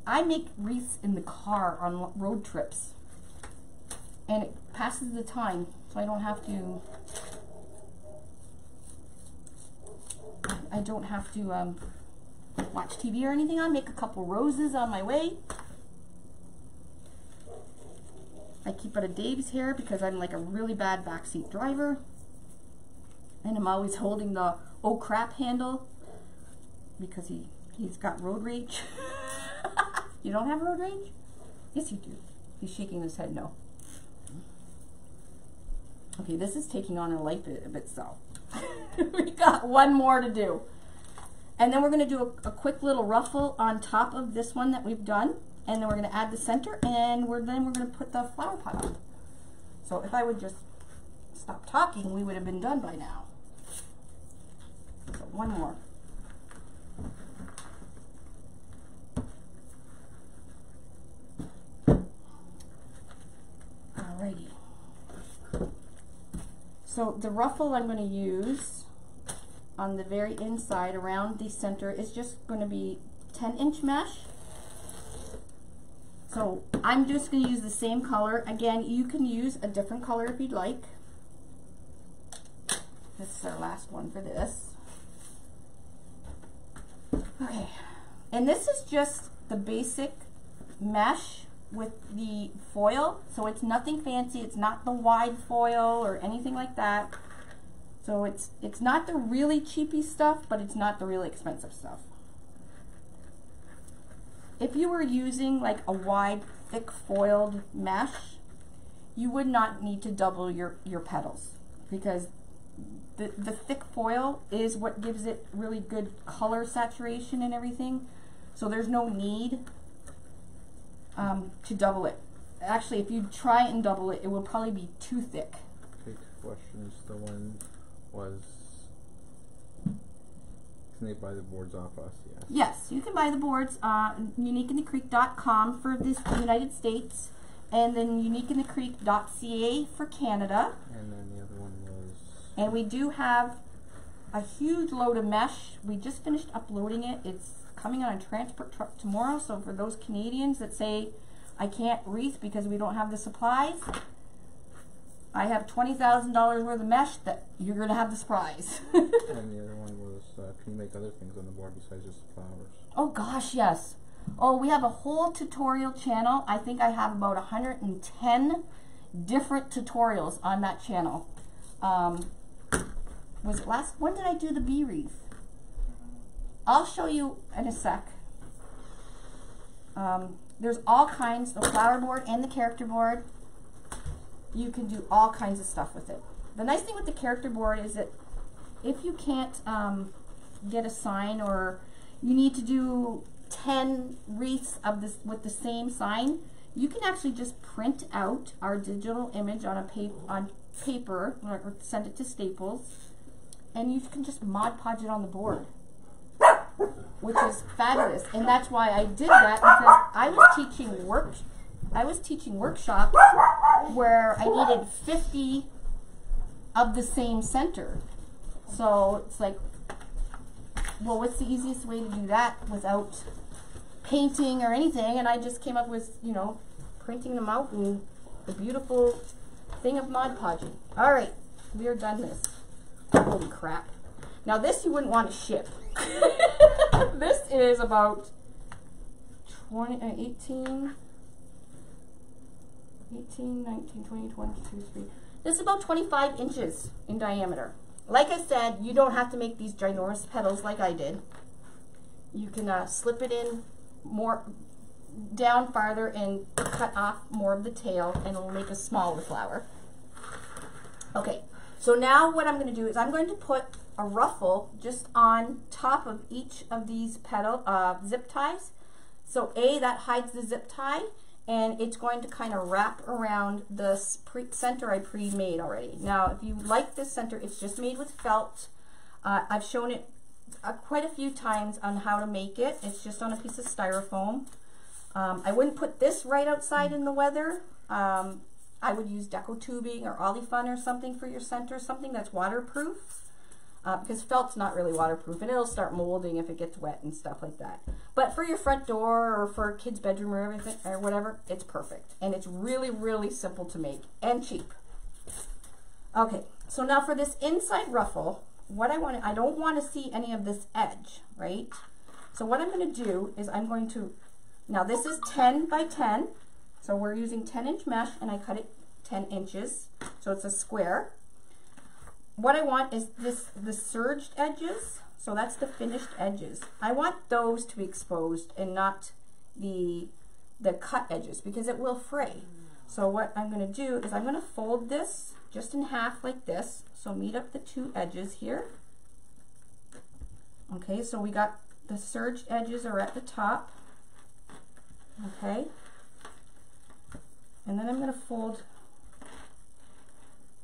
I make wreaths in the car on road trips, and it passes the time, so I don't have to watch TV or anything. I make a couple roses on my way. I keep out of Dave's hair because I'm like a really bad backseat driver, and I'm always holding the oh crap handle because he's got road rage. You don't have road rage? Yes, you do. He's shaking his head no. Okay, this is taking on a life of itself. We got one more to do. And then we're going to do a quick little ruffle on top of this one that we've done. And then we're going to add the center, and then we're going to put the flower pot on. So if I would just stop talking, we would have been done by now. So one more. Alrighty. So the ruffle I'm going to use on the very inside around the center is just going to be 10-inch mesh. So I'm just going to use the same color. Again, you can use a different color if you'd like. This is our last one for this. Okay, and this is just the basic mesh with the foil, so it's nothing fancy. It's not the wide foil or anything like that. So it's not the really cheapy stuff, but it's not the really expensive stuff. If you were using like a wide, thick foiled mesh, you would not need to double your petals, because the thick foil is what gives it really good color saturation and everything. So there's no need to double it. Actually, if you try and double it, it will probably be too thick. Okay, 2 questions. The one was, can they buy the boards off us? Yes. Yes, you can buy the boards on uniqueinthecreek.com for the United States, and then uniqueinthecreek.ca for Canada. And then the other one was... And we do have a huge load of mesh. We just finished uploading it. It's coming on a transport truck tomorrow, so for those Canadians that say, I can't wreath because we don't have the supplies, I have $20,000 worth of mesh that you're going to have the surprise. And the other one was, can you make other things on the board besides just the flowers? Oh gosh, yes. Oh, we have a whole tutorial channel. I think I have about 110 different tutorials on that channel. Was it when did I do the bee wreath? I'll show you in a sec. There's all kinds, the flower board and the character board. You can do all kinds of stuff with it. The nice thing with the character board is that if you can't get a sign, or you need to do 10 wreaths of this with the same sign, you can actually just print out our digital image on paper or send it to Staples, and you can just Mod Podge it on the board, which is fabulous. And that's why I did that, because I was teaching workshops where I needed 50 of the same center. So it's like, well, what's the easiest way to do that without painting or anything? And I just came up with, you know, printing them out and the beautiful thing of Mod Podging. All right, we are done this. Holy crap. Now this you wouldn't want to ship. This is about 18, 19, 20, 22, 3. This is about 25 inches in diameter. Like I said, you don't have to make these ginormous petals like I did. You can slip it in more down farther and cut off more of the tail, and it'll make a smaller flower. Okay, so now what I'm going to do is I'm going to put a ruffle just on top of each of these petal zip ties. So that hides the zip tie, and it's going to kind of wrap around the center I pre-made already. Now, if you like this center, it's just made with felt. I've shown it quite a few times on how to make it. It's just on a piece of styrofoam. I wouldn't put this right outside in the weather. I would use deco tubing or olifun or something for your center, something that's waterproof, because felt's not really waterproof, and it'll start molding if it gets wet and stuff like that. But for your front door or for a kid's bedroom or everything or whatever, it's perfect. And it's really, really simple to make and cheap. Okay, so now for this inside ruffle, what I don't want to see any of this edge, right? So what I'm going to do is I'm going to, now this is 10 by 10, so we're using 10-inch mesh, and I cut it 10 inches, so it's a square. What I want is the serged edges, so that's the finished edges. I want those to be exposed and not the cut edges, because it will fray. So what I'm going to do is I'm going to fold this just in half like this, so meet up the two edges here. Okay, so we got the serged edges are at the top. Okay, and then I'm going to fold,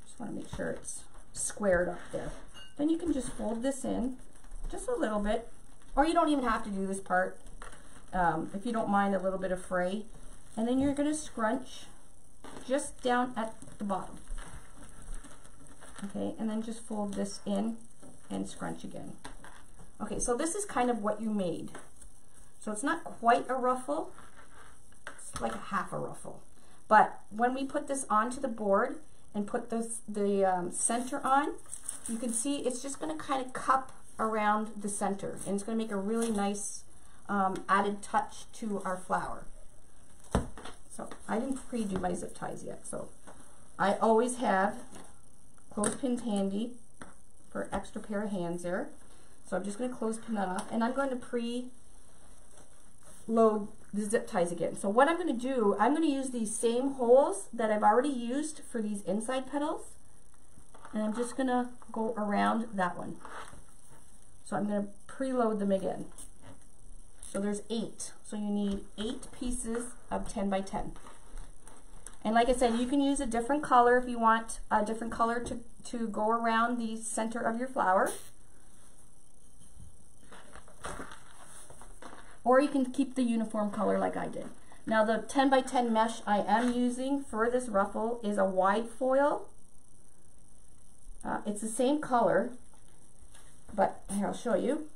just want to make sure it's squared up there. Then you can just fold this in just a little bit, or you don't even have to do this part if you don't mind a little bit of fray. And then you're going to scrunch just down at the bottom. Okay, and then just fold this in and scrunch again. Okay, so this is kind of what you made. So it's not quite a ruffle, it's like a half a ruffle. But when we put this onto the board and put the center on, you can see it's just going to kind of cup around the center, and it's going to make a really nice added touch to our flower. So I didn't pre-do my zip ties yet, so I always have clothespins handy for an extra pair of hands there. So I'm just going to clothespin that off, and I'm going to pre-load the zip ties again. So what I'm going to do, I'm going to use these same holes that I've already used for these inside petals, And I'm just going to go around that one. So I'm going to preload them again. So there's 8. So you need 8 pieces of 10 by 10. And like I said, you can use a different color if you want a different color to go around the center of your flower. Or you can keep the uniform color like I did. Now the 10 by 10 mesh I am using for this ruffle is a wide foil. It's the same color, but here I'll show you.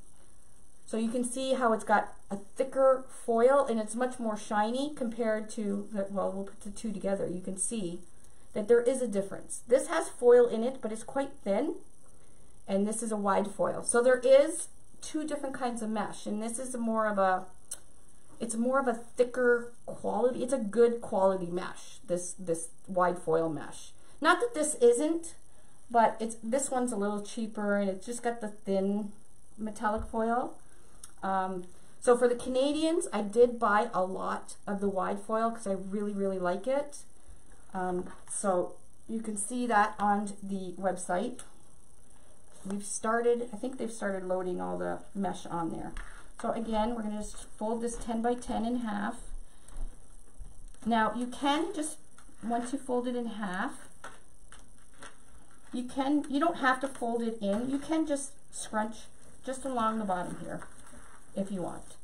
So you can see how it's got a thicker foil and it's much more shiny compared to, well, we'll put the two together. You can see that there is a difference. This has foil in it, but it's quite thin, and this is a wide foil. So there is 2 different kinds of mesh, and this is more of a, it's more of a thicker quality. It's a good quality mesh, this wide foil mesh. Not that this isn't, but this one's a little cheaper, and it's just got the thin metallic foil. So for the Canadians, I did buy a lot of the wide foil because I really, really like it. So you can see that on the website. We've started, I think they've started loading all the mesh on there. So again, we're going to just fold this 10 by 10 in half. Now you can just, once you fold it in half, you don't have to fold it in. You can just scrunch just along the bottom here if you want.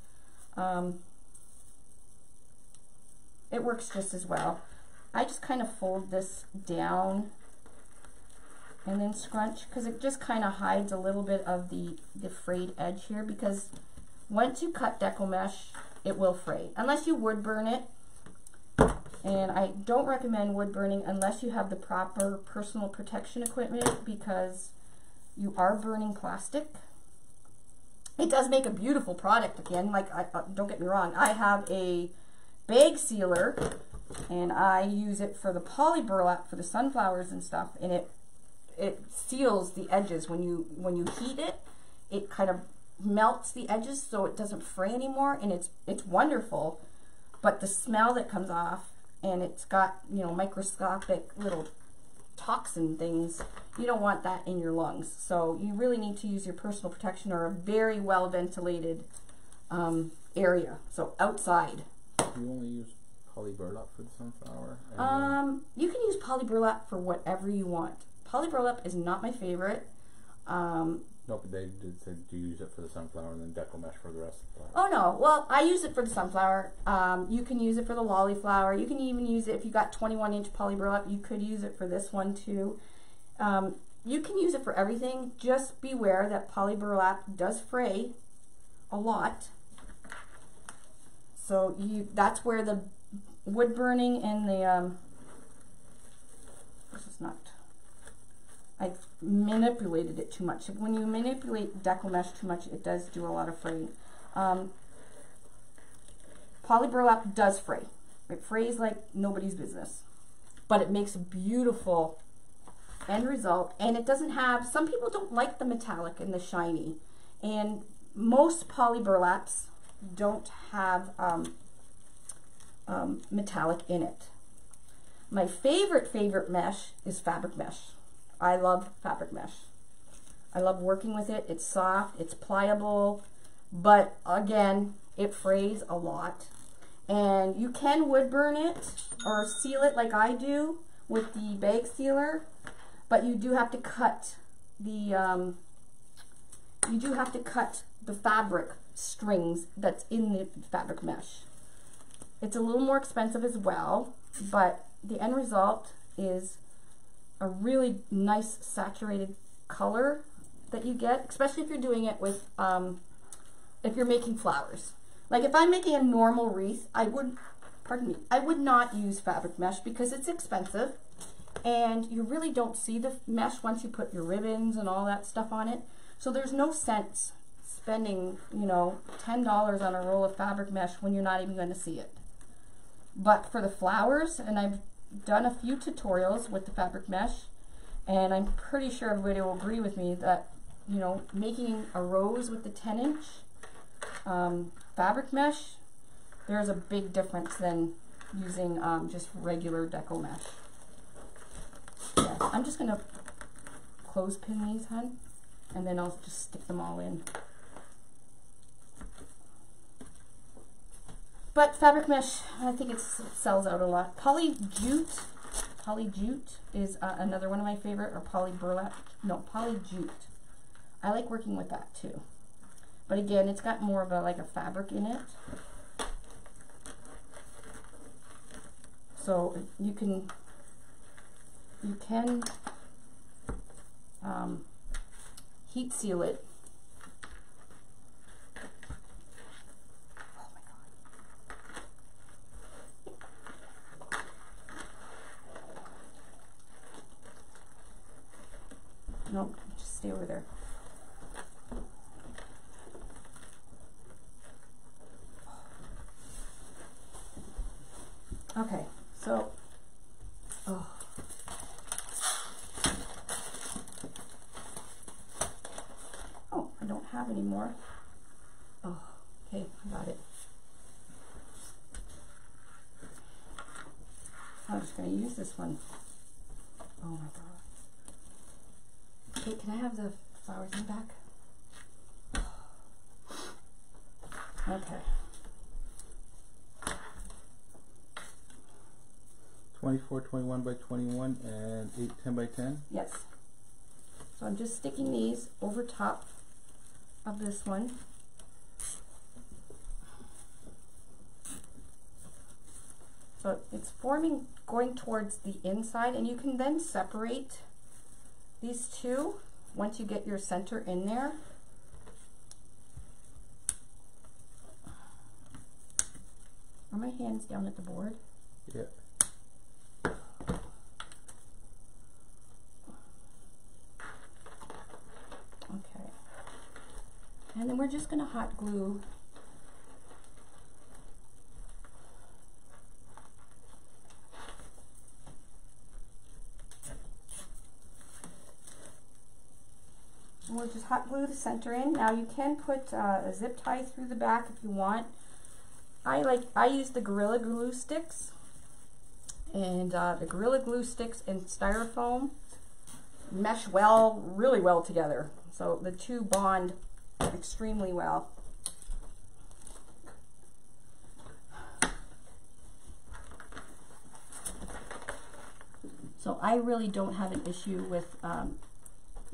It works just as well. I just kind of fold this down and then scrunch because it just kind of hides a little bit of the frayed edge here, because once you cut deco mesh, it will fray unless you wood burn it. And I don't recommend wood burning unless you have the proper personal protection equipment, because you are burning plastic. It does make a beautiful product again. Like, don't get me wrong, I have a bag sealer and I use it for the poly burlap for the sunflowers and stuff, and it seals the edges. When you heat it, it kind of melts the edges so it doesn't fray anymore, and it's wonderful. But the smell that comes off, and it's got, you know, microscopic little toxin things, you don't want that in your lungs. So you really need to use your personal protection or a very well ventilated area, so outside. You only use poly burlap for the sunflower? You can use poly burlap for whatever you want. Poly burlap is not my favorite. No, but they did say do you use it for the sunflower and then deco mesh for the rest of the flower? Oh no, well, I use it for the sunflower. You can use it for the lollyflower. You can even use it if you got 21-inch poly burlap. You could use it for this one too. You can use it for everything. Just beware that poly burlap does fray a lot. So that's where the wood burning and the this is not. I manipulated it too much. When you manipulate deco mesh too much, it does do a lot of fraying. Poly burlap does fray. It frays like nobody's business, but it makes a beautiful end result. And it doesn't have, some people don't like the metallic and the shiny, and most poly burlaps don't have metallic in it. My favorite mesh is fabric mesh. I love fabric mesh. I love working with it. It's soft, it's pliable, but again, it frays a lot. And you can wood burn it or seal it like I do with the bag sealer, but you do have to cut the fabric strings that's in the fabric mesh. It's a little more expensive as well, but the end result is a really nice saturated color that you get, especially if you're doing it with, if you're making flowers. Like if I'm making a normal wreath, I would not use fabric mesh because it's expensive and you really don't see the mesh once you put your ribbons and all that stuff on it. So there's no sense spending, you know, $10 on a roll of fabric mesh when you're not even going to see it. But for the flowers, and I've done a few tutorials with the fabric mesh, and I'm pretty sure everybody will agree with me that, you know, making a rose with the 10-inch fabric mesh, there's a big difference than using just regular deco mesh. Yeah, I'm just going to clothespin these, hun, and then I'll just stick them all in. But fabric mesh, I think it sells out a lot. Poly jute is another one of my favorite, or poly burlap. No, poly jute. I like working with that too. But again, it's got more of a like a fabric in it. So you can heat seal it. Oh my God. No, just stay over there. Okay, so, oh. Oh, I don't have any more. Oh, okay, I got it. I'm just going to use this one. Oh my God. Okay, can I have the flowers in the back? Okay. 24, 21 by 21 and 8, 10 by 10? Yes. So I'm just sticking these over top of this one. So it's forming, going towards the inside, and you can then separate these two once you get your center in there. Are my hands down at the board? Yeah. Okay. And then we're just going to hot glue and we'll just hot glue the center in. Now you can put a zip tie through the back if you want. I use the Gorilla Glue sticks, and the Gorilla Glue sticks and styrofoam mesh really well together. So the two bond extremely well. So I really don't have an issue with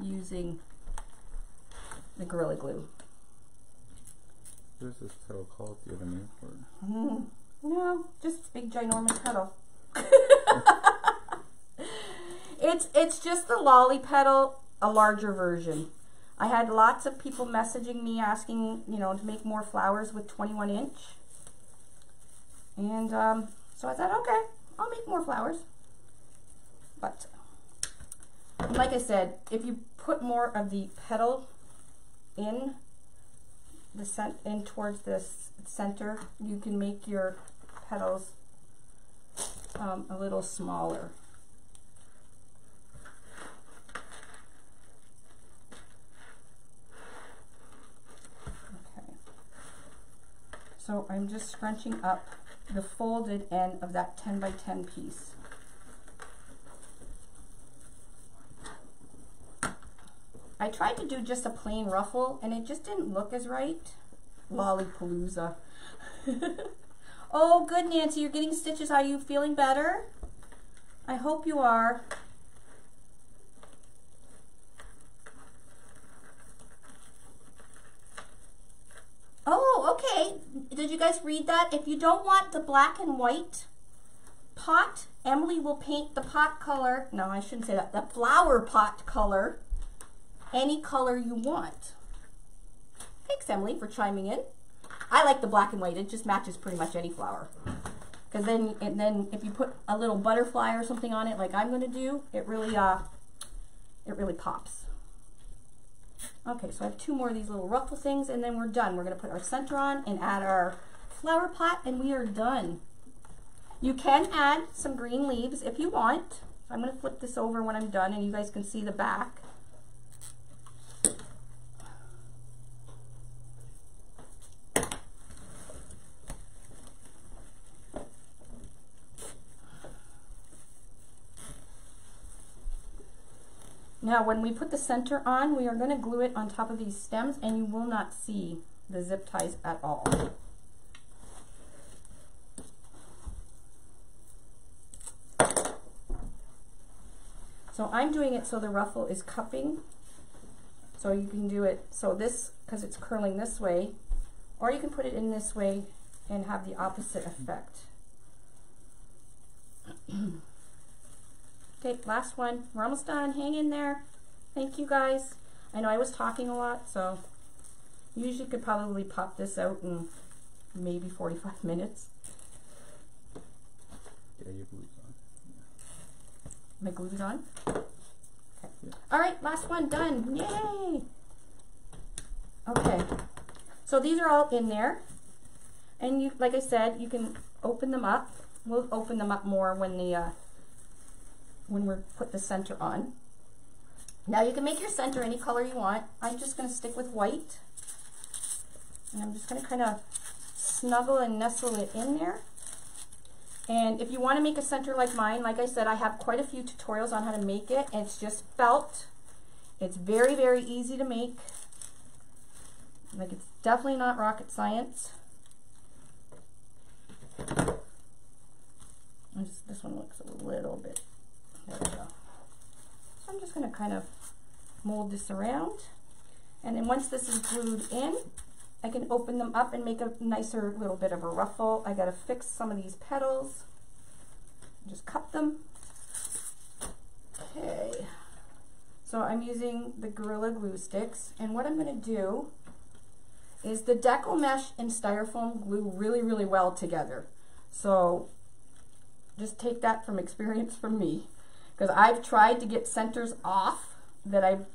using the Gorilla Glue. There's this petal called, the other name for it. No, just big ginormous petal. It's just the lolly petal, a larger version. I had lots of people messaging me asking, you know, to make more flowers with 21 inch. And so I thought, okay, I'll make more flowers. But like I said, if you put more of the petal in towards this center, you can make your petals a little smaller. Okay. So I'm just scrunching up the folded end of that 10 by 10 piece. I tried to do just a plain ruffle and it just didn't look as right. Lollipalooza. Oh, good, Nancy, you're getting stitches. Are you feeling better? I hope you are. Oh, okay. Did you guys read that? If you don't want the black and white pot, Emily will paint the pot color. No, I shouldn't say that. The flower pot color. Any color you want. Thanks, Emily, for chiming in. I like the black and white. It just matches pretty much any flower. Because then if you put a little butterfly or something on it, like I'm going to do, it really pops. Okay, so I have two more of these little ruffle things, and then we're done. We're going to put our center on and add our flower pot, and we are done. You can add some green leaves if you want. I'm going to flip this over when I'm done, and you guys can see the back. Now when we put the center on, we are going to glue it on top of these stems, and you will not see the zip ties at all. So I'm doing it so the ruffle is cupping. So you can do it so this, because it's curling this way, or you can put it in this way and have the opposite effect. Okay, last one. We're almost done. Hang in there. Thank you guys. I know I was talking a lot, so you usually could probably pop this out in maybe 45 minutes. Yeah, your glue's on. My glue's on? Okay. Yeah. All right, last one done. Yay! Okay, so these are all in there, and you, like I said, you can open them up. We'll open them up more when the when we put the center on. Now you can make your center any color you want. I'm just going to stick with white, and I'm just going to kind of snuggle and nestle it in there. And if you want to make a center like mine, like I said, I have quite a few tutorials on how to make it. It's just felt. It's very, very easy to make. Like, it's definitely not rocket science. This one looks a little bit, there we go. So I'm just going to kind of mold this around. And then once this is glued in, I can open them up and make a nicer little bit of a ruffle. I got to fix some of these petals. Just cut them. Okay. So I'm using the Gorilla Glue sticks, and what I'm going to do is the Deco Mesh and Styrofoam glue really, really well together. So just take that from experience from me, because I've tried to get centers off that I've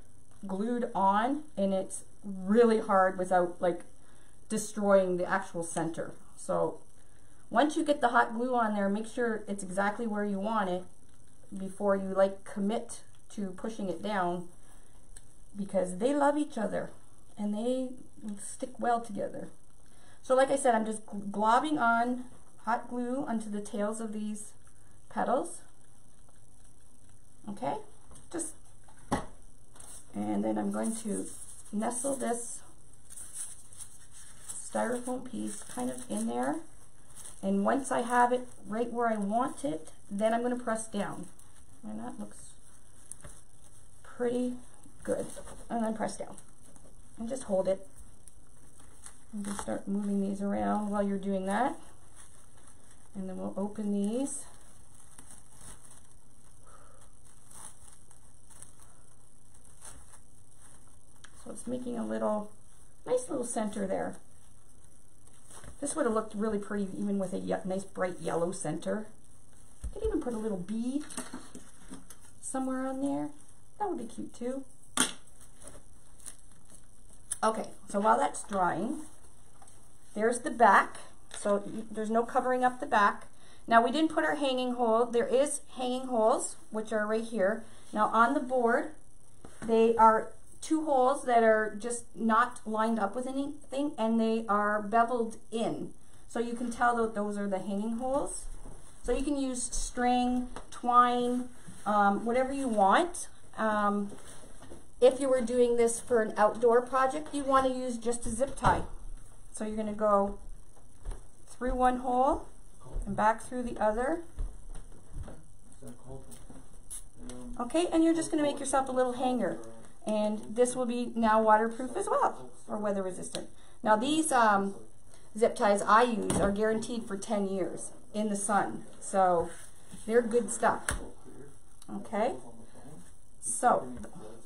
glued on, and it's really hard without like destroying the actual center. So once you get the hot glue on there, make sure it's exactly where you want it before you like commit to pushing it down, because they love each other and they stick well together. So like I said, I'm just globbing on hot glue onto the tails of these petals. Okay, just, and then I'm going to nestle this styrofoam piece kind of in there, and once I have it right where I want it, then I'm going to press down, and that looks pretty good. And then press down and just hold it, and just start moving these around while you're doing that, and then we'll open these. So it's making a little nice little center there. This would have looked really pretty even with a nice bright yellow center. Could even put a little bee somewhere on there. That would be cute too. Okay, so while that's drying, there's the back. So there's no covering up the back. Now we didn't put our hanging hole. There is hanging holes, which are right here. Now on the board, they are 2 holes that are just not lined up with anything, and they are beveled in. So you can tell that those are the hanging holes. So you can use string, twine, whatever you want. If you were doing this for an outdoor project, you want to use just a zip tie. So you're going to go through one hole and back through the other. Okay, and you're just going to make yourself a little hanger. And this will be now waterproof as well, or weather resistant. Now these zip ties I use are guaranteed for 10 years in the sun. So they're good stuff. Okay, so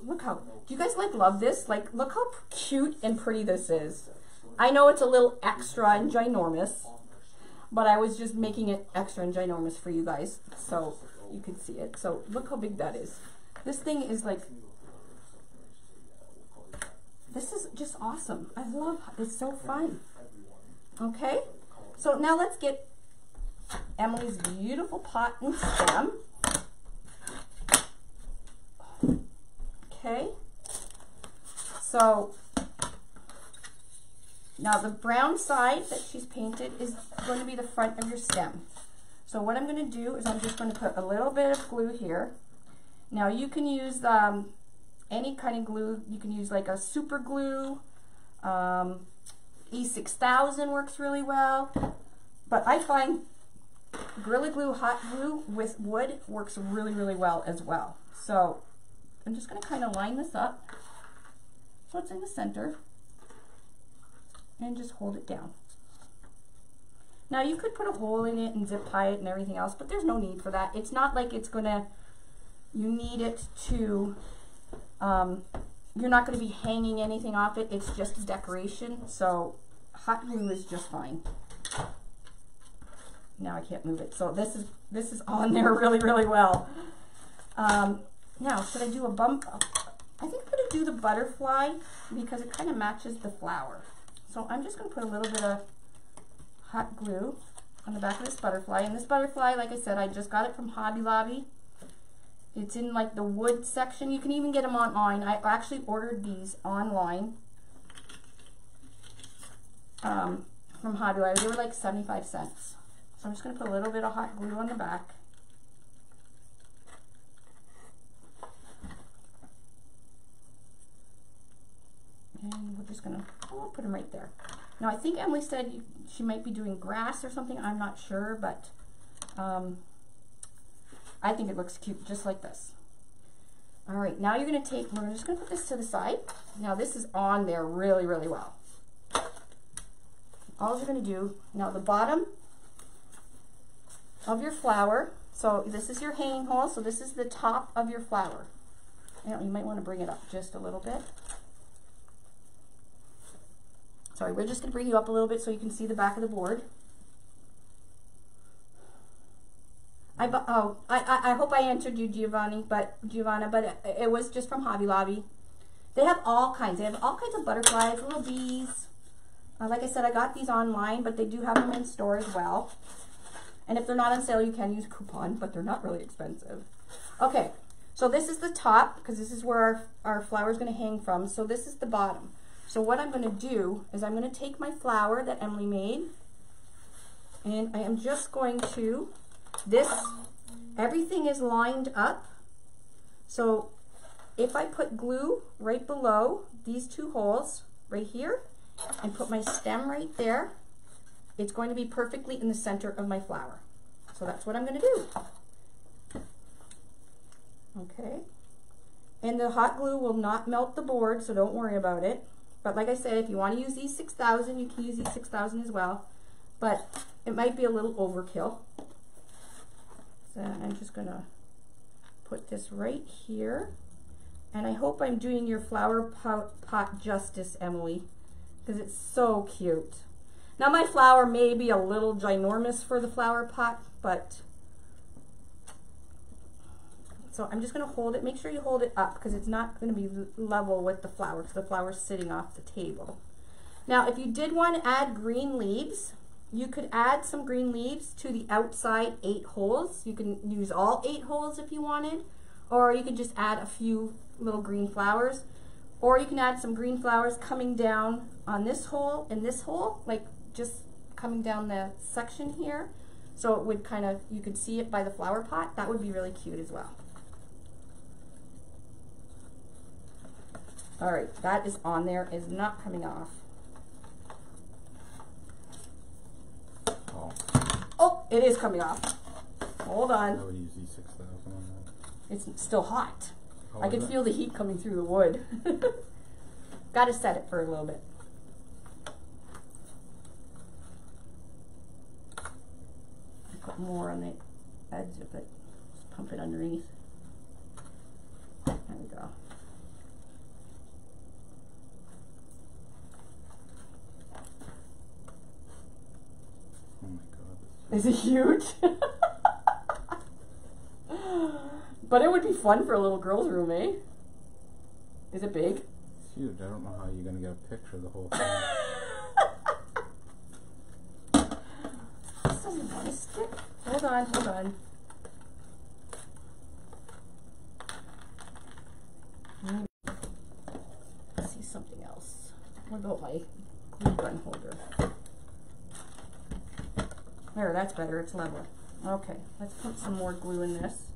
look how, do you guys love this? Like, look how cute and pretty this is. I know it's a little extra and ginormous, but I was just making it extra and ginormous for you guys so you could see it. So look how big that is. This thing is like, this is just awesome. I love it. It's so fun. Okay, so now let's get Emily's beautiful pot and stem. Okay, so now the brown side that she's painted is going to be the front of your stem. So what I'm going to do is I'm just going to put a little bit of glue here. Now you can use any kind of glue. You can use like a super glue. E6000 works really well. But I find Gorilla Glue hot glue with wood works really, really well as well. So I'm just going to kind of line this up so it's in the center and just hold it down. Now you could put a hole in it and zip tie it and everything else, but there's no need for that. It's not like it's gonna, you need it to, you're not going to be hanging anything off it. It's just a decoration, so hot glue is just fine. Now I can't move it. So this is on there really, really well. Now, should I do a bump? I think I'm going to do the butterfly because it kind of matches the flower. So I'm just going to put a little bit of hot glue on the back of this butterfly. And this butterfly, like I said, I just got it from Hobby Lobby. It's in like the wood section. You can even get them online. I actually ordered these online from Hobby Lobby. They were like 75 cents. So I'm just going to put a little bit of hot glue on the back. And we're just going to put them right there. Now I think Emily said she might be doing grass or something. I'm not sure, but I think it looks cute just like this. All right, now you're going to take, we're just going to put this to the side. Now this is on there really, really well. All you're going to do, now the bottom of your flower, so this is your hanging hole, so this is the top of your flower. You might want to bring it up just a little bit. Sorry, we're just going to bring you up a little bit so you can see the back of the board. I hope I answered you, Giovanna, but it was just from Hobby Lobby. They have all kinds. They have all kinds of butterflies, little bees. Like I said, I got these online, but they do have them in store as well. And if they're not on sale, you can use a coupon, but they're not really expensive. Okay, so this is the top, because this is where our flower is going to hang from. So this is the bottom. So what I'm going to do is I'm going to take my flower that Emily made, and I am just going to, everything is lined up. So if I put glue right below these two holes right here and put my stem right there, it's going to be perfectly in the center of my flower. So that's what I'm going to do. Okay. And the hot glue will not melt the board, so don't worry about it. But like I said, if you want to use these 6000, you can use these 6000 as well. But it might be a little overkill. So I'm just going to put this right here. And I hope I'm doing your flower pot justice, Emily, because it's so cute. Now my flower may be a little ginormous for the flower pot, but so I'm just going to hold it. Make sure you hold it up because it's not going to be level with the flower because the flower's sitting off the table. Now if you did want to add green leaves, you could add some green leaves to the outside 8 holes. You can use all 8 holes if you wanted, or you could just add a few little green flowers, or you can add some green flowers coming down on this hole and this hole, like just coming down the section here. So it would kind of, you could see it by the flower pot. That would be really cute as well. All right, that is on there, is not coming off. Oh, it is coming off. Hold on. I would use E6000 on that. It's still hot. Oh, I can feel the heat coming through the wood. Got to set it for a little bit. I put more on the edge of it. Just pump it underneath. There we go. Oh my God. Is it huge? But it would be fun for a little girl's room, eh? Is it big? It's huge. I don't know how you're going to get a picture of the whole thing. This doesn't want to stick. Hold on, hold on. Let's see something else. What about my glue gun holder? There, that's better. It's level. Okay, let's put some more glue in this.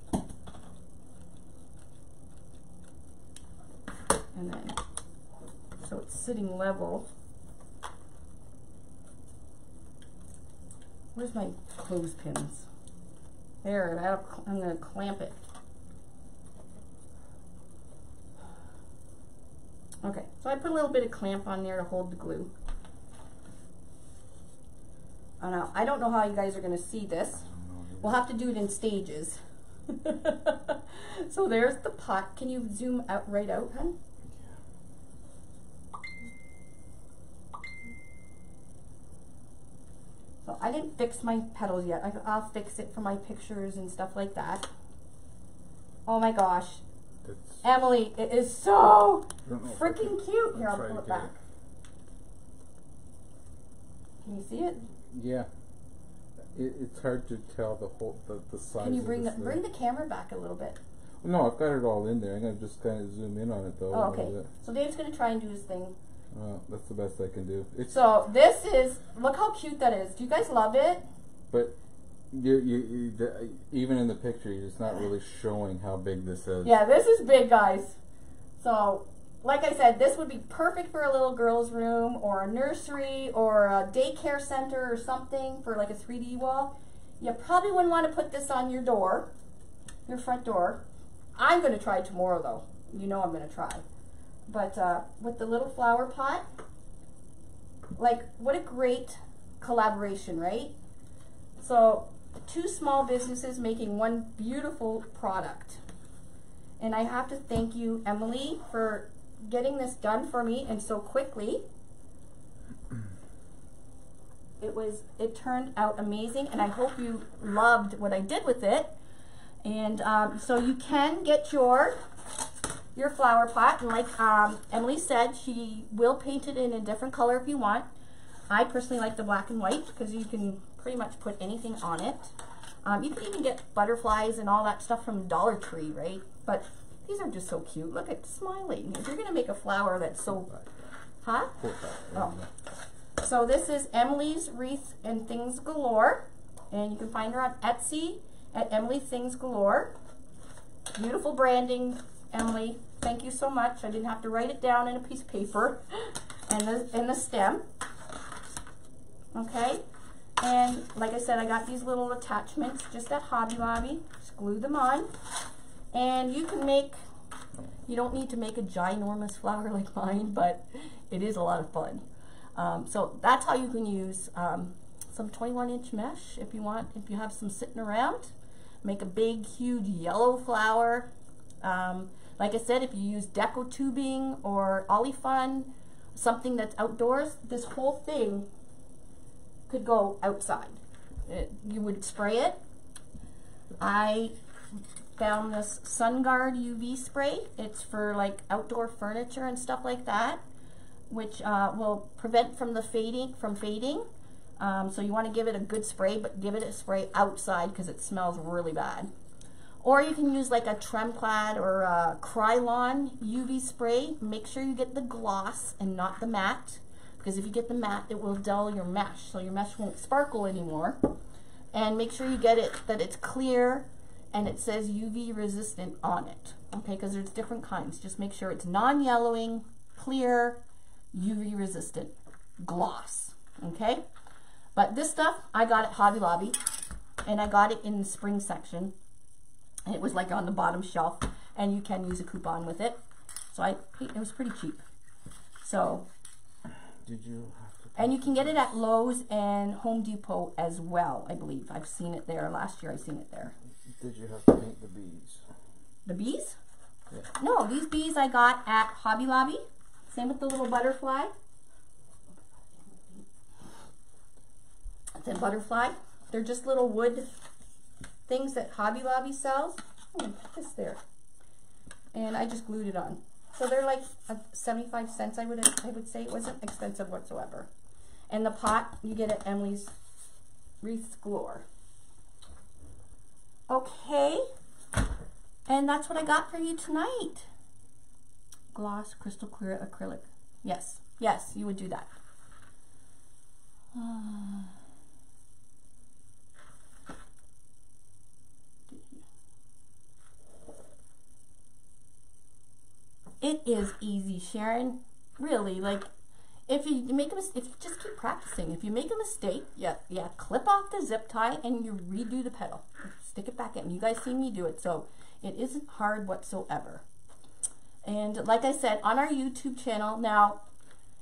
sitting level. Where's my clothespins? There, I'm going to clamp it. Okay, so I put a little bit of clamp on there to hold the glue. Now, I don't know how you guys are going to see this. We'll have to do it in stages. So there's the pot. Can you zoom out right out, hun? So I didn't fix my petals yet. I'll fix it for my pictures and stuff like that. Oh my gosh. Emily, it is so freaking cute. Here, I'll pull it back. Can you see it? Yeah. It's hard to tell the size. Can you bring the camera back a little bit? No, I've got it all in there. I'm going to just kind of zoom in on it though. Oh, okay. So Dave's going to try and do his thing. That's the best I can do. So this is, look how cute that is. Do you guys love it? But you even in the picture, it's not really showing how big this is. Yeah, this is big, guys. So, like I said, this would be perfect for a little girl's room or a nursery or a daycare center or something for like a 3D wall. You probably wouldn't want to put this on your door, your front door. I'm going to try tomorrow, though. You know I'm going to try. But with the little flower pot, like, what a great collaboration, right? So, two small businesses making one beautiful product. And I have to thank you, Emily, for getting this done for me and so quickly. It turned out amazing, and I hope you loved what I did with it. And so you can get your flower pot, and like Emily said, she will paint it in a different color if you want. I personally like the black and white because you can pretty much put anything on it. You can even get butterflies and all that stuff from Dollar Tree, right? But these are just so cute. Look at smiling. If you're going to make a flower that's so... Huh? Oh. So this is Emily's Wreath and Things Galore. And you can find her on Etsy at Emily Things Galore. Beautiful branding, Emily. Thank you so much. I didn't have to write it down in a piece of paper. And the stem. Okay. And like I said, I got these little attachments just at Hobby Lobby. Just glue them on. And you can make, you don't need to make a ginormous flower like mine, but it is a lot of fun. So that's how you can use some 21-inch mesh if you want, if you have some sitting around. Make a big, huge yellow flower. Like I said, if you use deco tubing or olifun, something that's outdoors, this whole thing could go outside. You would spray it. I found this SunGuard UV spray. It's for like outdoor furniture and stuff like that, which will prevent from fading. So you want to give it a good spray, but give it a spray outside because it smells really bad. Or you can use like a Tremclad or a Krylon UV spray. Make sure you get the gloss and not the matte, because if you get the matte, it will dull your mesh, so your mesh won't sparkle anymore. And make sure you get it that it's clear and it says UV resistant on it, okay, because there's different kinds. Just make sure it's non-yellowing, clear, UV resistant, gloss, okay? But this stuff I got at Hobby Lobby, and I got it in the spring section. It was like on the bottom shelf, and you can use a coupon with it. So it was pretty cheap. So, did you have to? And you can get it at Lowe's and Home Depot as well, I believe. I've seen it there. Last year I seen it there. Did you have to paint the bees? The bees? Yeah. No, these bees I got at Hobby Lobby. Same with the little butterfly. It's a butterfly. They're just little wood things that Hobby Lobby sells. Oh, this there. And I just glued it on. So they're like 75 cents, I would say. It wasn't expensive whatsoever. And the pot you get at Emily's Wreath Galore. Okay. And that's what I got for you tonight. Gloss, crystal clear acrylic. Yes. Yes, you would do that. It is easy, Sharon. really, like, if you make a mistake, if you just keep practicing, if you make a mistake, yeah, clip off the zip tie and you redo the pedal. Stick it back in. You guys see me do it, so it isn't hard whatsoever. And like I said, on our YouTube channel, now,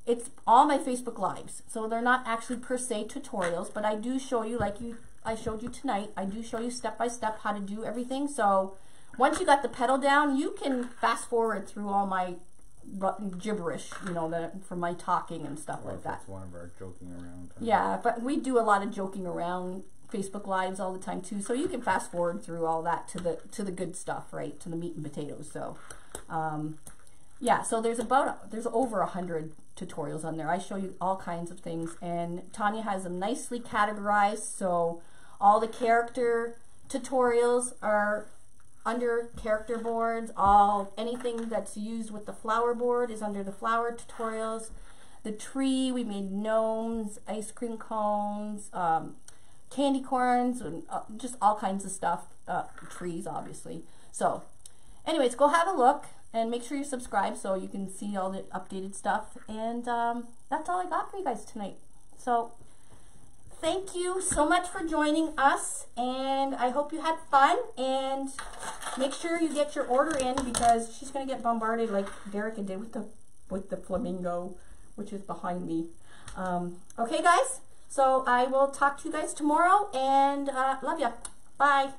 it's all my Facebook Lives, so they're not actually per se tutorials, but I do show you, like I showed you tonight, I do show you step by step how to do everything. So once you got the pedal down, you can fast forward through all my gibberish, you know, from my talking and stuff like that. That's one of our joking around times. Yeah, but we do a lot of joking around Facebook Lives all the time too, so you can fast forward through all that to the good stuff, right, to the meat and potatoes. So yeah, so there's over 100 tutorials on there. I show you all kinds of things, and Tanya has them nicely categorized, so all the character tutorials are under character boards. Anything that's used with the flower board is under the flower tutorials. The tree, we made gnomes, ice cream cones, candy corns, and just all kinds of stuff. Trees, obviously. So anyways, go have a look and make sure you subscribe so you can see all the updated stuff. And that's all I got for you guys tonight. So thank you so much for joining us, and I hope you had fun, and make sure you get your order in, because she's going to get bombarded like Derica did with the flamingo, which is behind me. Okay guys, so I will talk to you guys tomorrow, and love ya. Bye.